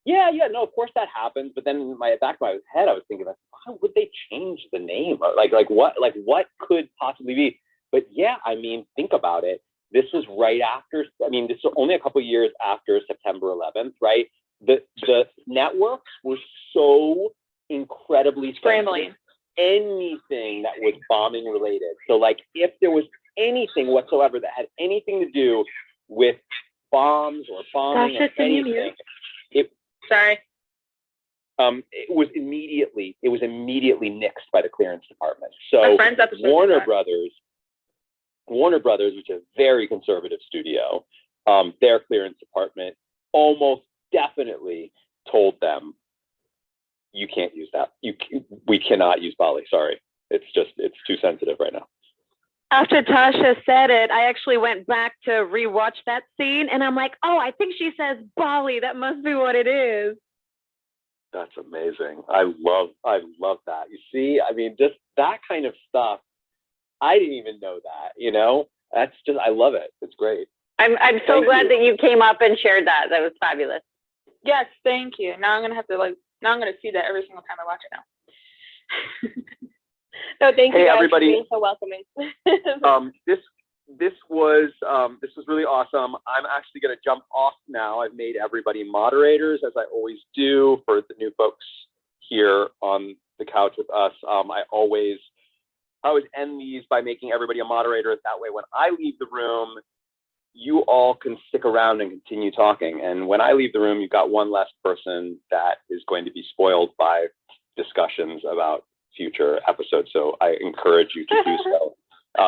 yeah, no, of course that happens. But then in my back of my head, I was thinking, why would they change the name? What could possibly be? But yeah, I mean, think about it. This was right after, this was only a couple of years after September 11th, right? The networks were so incredibly scrambling. Anything that was bombing related. So if there was anything whatsoever that had anything to do with bombs or bombing or anything, it was immediately nixed by the clearance department. So Warner Brothers, which is a very conservative studio, their clearance department almost definitely told them, you can't use that. We cannot use Bali. Sorry. It's too sensitive right now. After Tasha said it, I actually went back to rewatch that scene, and I'm like, oh, I think she says Bali. That must be what it is. That's amazing. I love that. You see, just that kind of stuff. I didn't even know that, that's just, I love it. It's great. I'm so glad that you came up and shared that. That was fabulous. Yes, thank you. Now I'm gonna have to now I'm gonna see that every single time I watch it now. No, thank you guys everybody, for being so welcoming. This was really awesome. I'm actually gonna jump off now. I've made everybody moderators, as I always do for the new folks here on the couch with us. I always end these by making everybody a moderator. That way, when I leave the room, you all can stick around and continue talking. And when I leave the room, you've got one less person that is going to be spoiled by discussions about future episodes. So I encourage you to do so.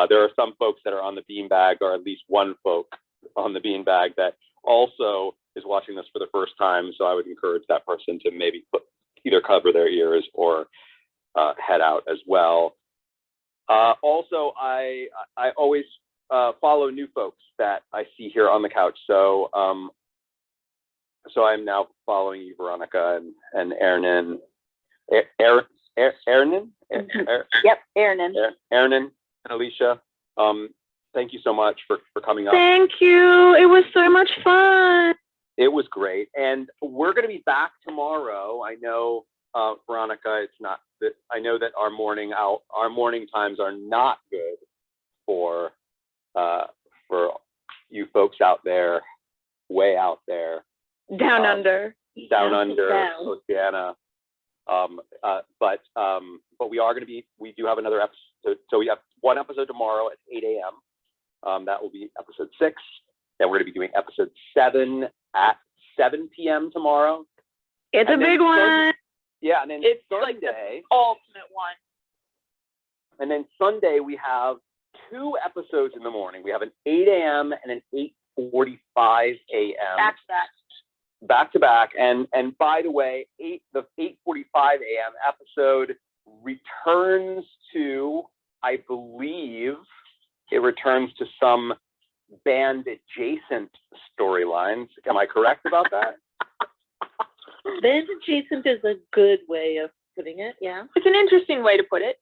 There are some folks that are on the beanbag, or at least one folk on the beanbag that also is watching this for the first time. So I would encourage that person to maybe either cover their ears or head out as well. Also, I always follow new folks that I see here on the couch. So I'm now following you, Veronica, and Ernan. Ernan? Yep, Ernan. Ernan and Alicia. Thank you so much for coming up. Thank you. It was so much fun. It was great. And we're going to be back tomorrow. I know, Veronica, I know that our morning times are not good for you folks out there, way out there. Down under. Oceania. But we do have another episode. So we have one episode tomorrow at 8 a.m. That will be episode 6. Then we're going to be doing episode 7 at 7 p.m. tomorrow. It's a big one. Yeah, and then it's Sunday, like the ultimate one. And then Sunday we have 2 episodes in the morning. We have an 8 a.m. and an 8:45 a.m. Back to back. And by the way, the 8:45 a.m. episode returns to, I believe, it returns to some band adjacent storylines. Am I correct about that? Band adjacent is a good way of putting it. Yeah. It's an interesting way to put it.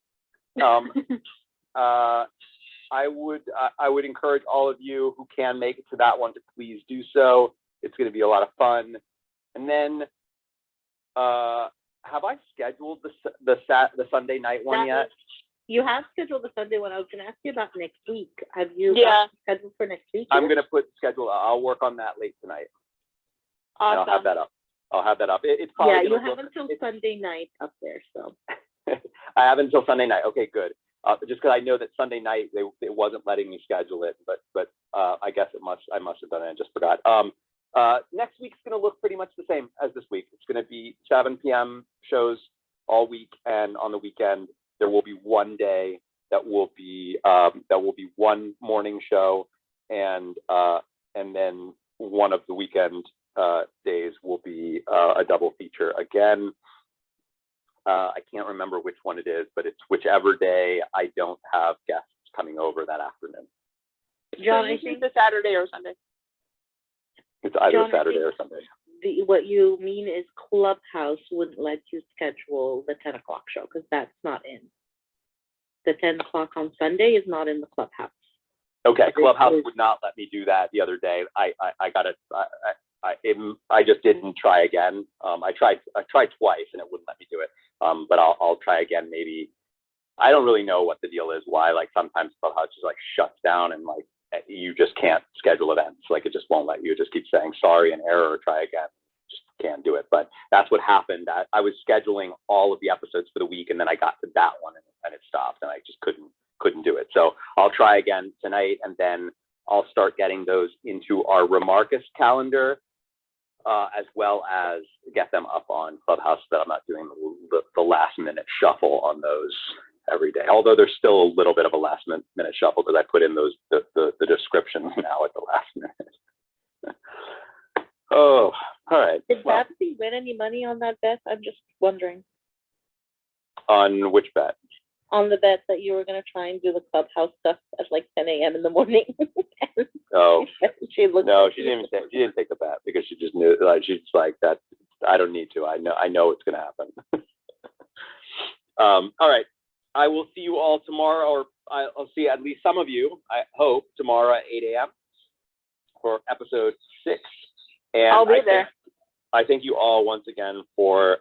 I would encourage all of you who can make it to that one to please do so. It's going to be a lot of fun. And then, have I scheduled the Sunday night one yet? You have scheduled the Sunday one. I was going to ask you about next week. Have you scheduled for next week? I'm going to put schedule. I'll work on that late tonight. Awesome. And I'll have that up. It's probably you have until Sunday night up there. So I have until Sunday night. Okay, good. Just because I know that Sunday night it wasn't letting me schedule it, but I guess I must have done it and just forgot. Next week's going to look pretty much the same as this week. It's going to be 7 p.m. shows all week, and on the weekend there will be one day that will be one morning show, and then one of the weekend days will be a double feature again. I can't remember which one it is, but it's whichever day I don't have guests coming over that afternoon. John, I think the Saturday or Sunday. It's either Saturday or Sunday. What you mean is Clubhouse wouldn't let you schedule the 10 o'clock show because that's not in. The 10 o'clock on Sunday is not in the Clubhouse. Okay, Clubhouse would not let me do that the other day. I just didn't try again. I tried twice and it wouldn't let me do it. But I'll try again. Maybe I don't really know what the deal is. Why like sometimes Clubhouse just like shuts down and like you just can't schedule events. Like it just won't let you. It just keeps saying sorry, an error, try again. Just can't do it. But that's what happened. I was scheduling all of the episodes for the week and then I got to that one and it stopped and I just couldn't do it. So I'll try again tonight and then I'll start getting those into our Remarcus calendar. As well as get them up on Clubhouse so that I'm not doing the last minute shuffle on those every day. Although there's still a little bit of a last minute shuffle because I put in the descriptions now at the last minute. Oh, all right. Did Babsy win any money on that bet? I'm just wondering. On which bet? On the bet that you were going to try and do the Clubhouse stuff at like 10 a.m. in the morning. Oh, she didn't take the bet because she just knew. Like she's like that. I don't need to. I know it's going to happen. All right. I will see you all tomorrow, or I'll see at least some of you. I hope tomorrow at 8 a.m. for episode 6. And I'll be there. I thank you all once again for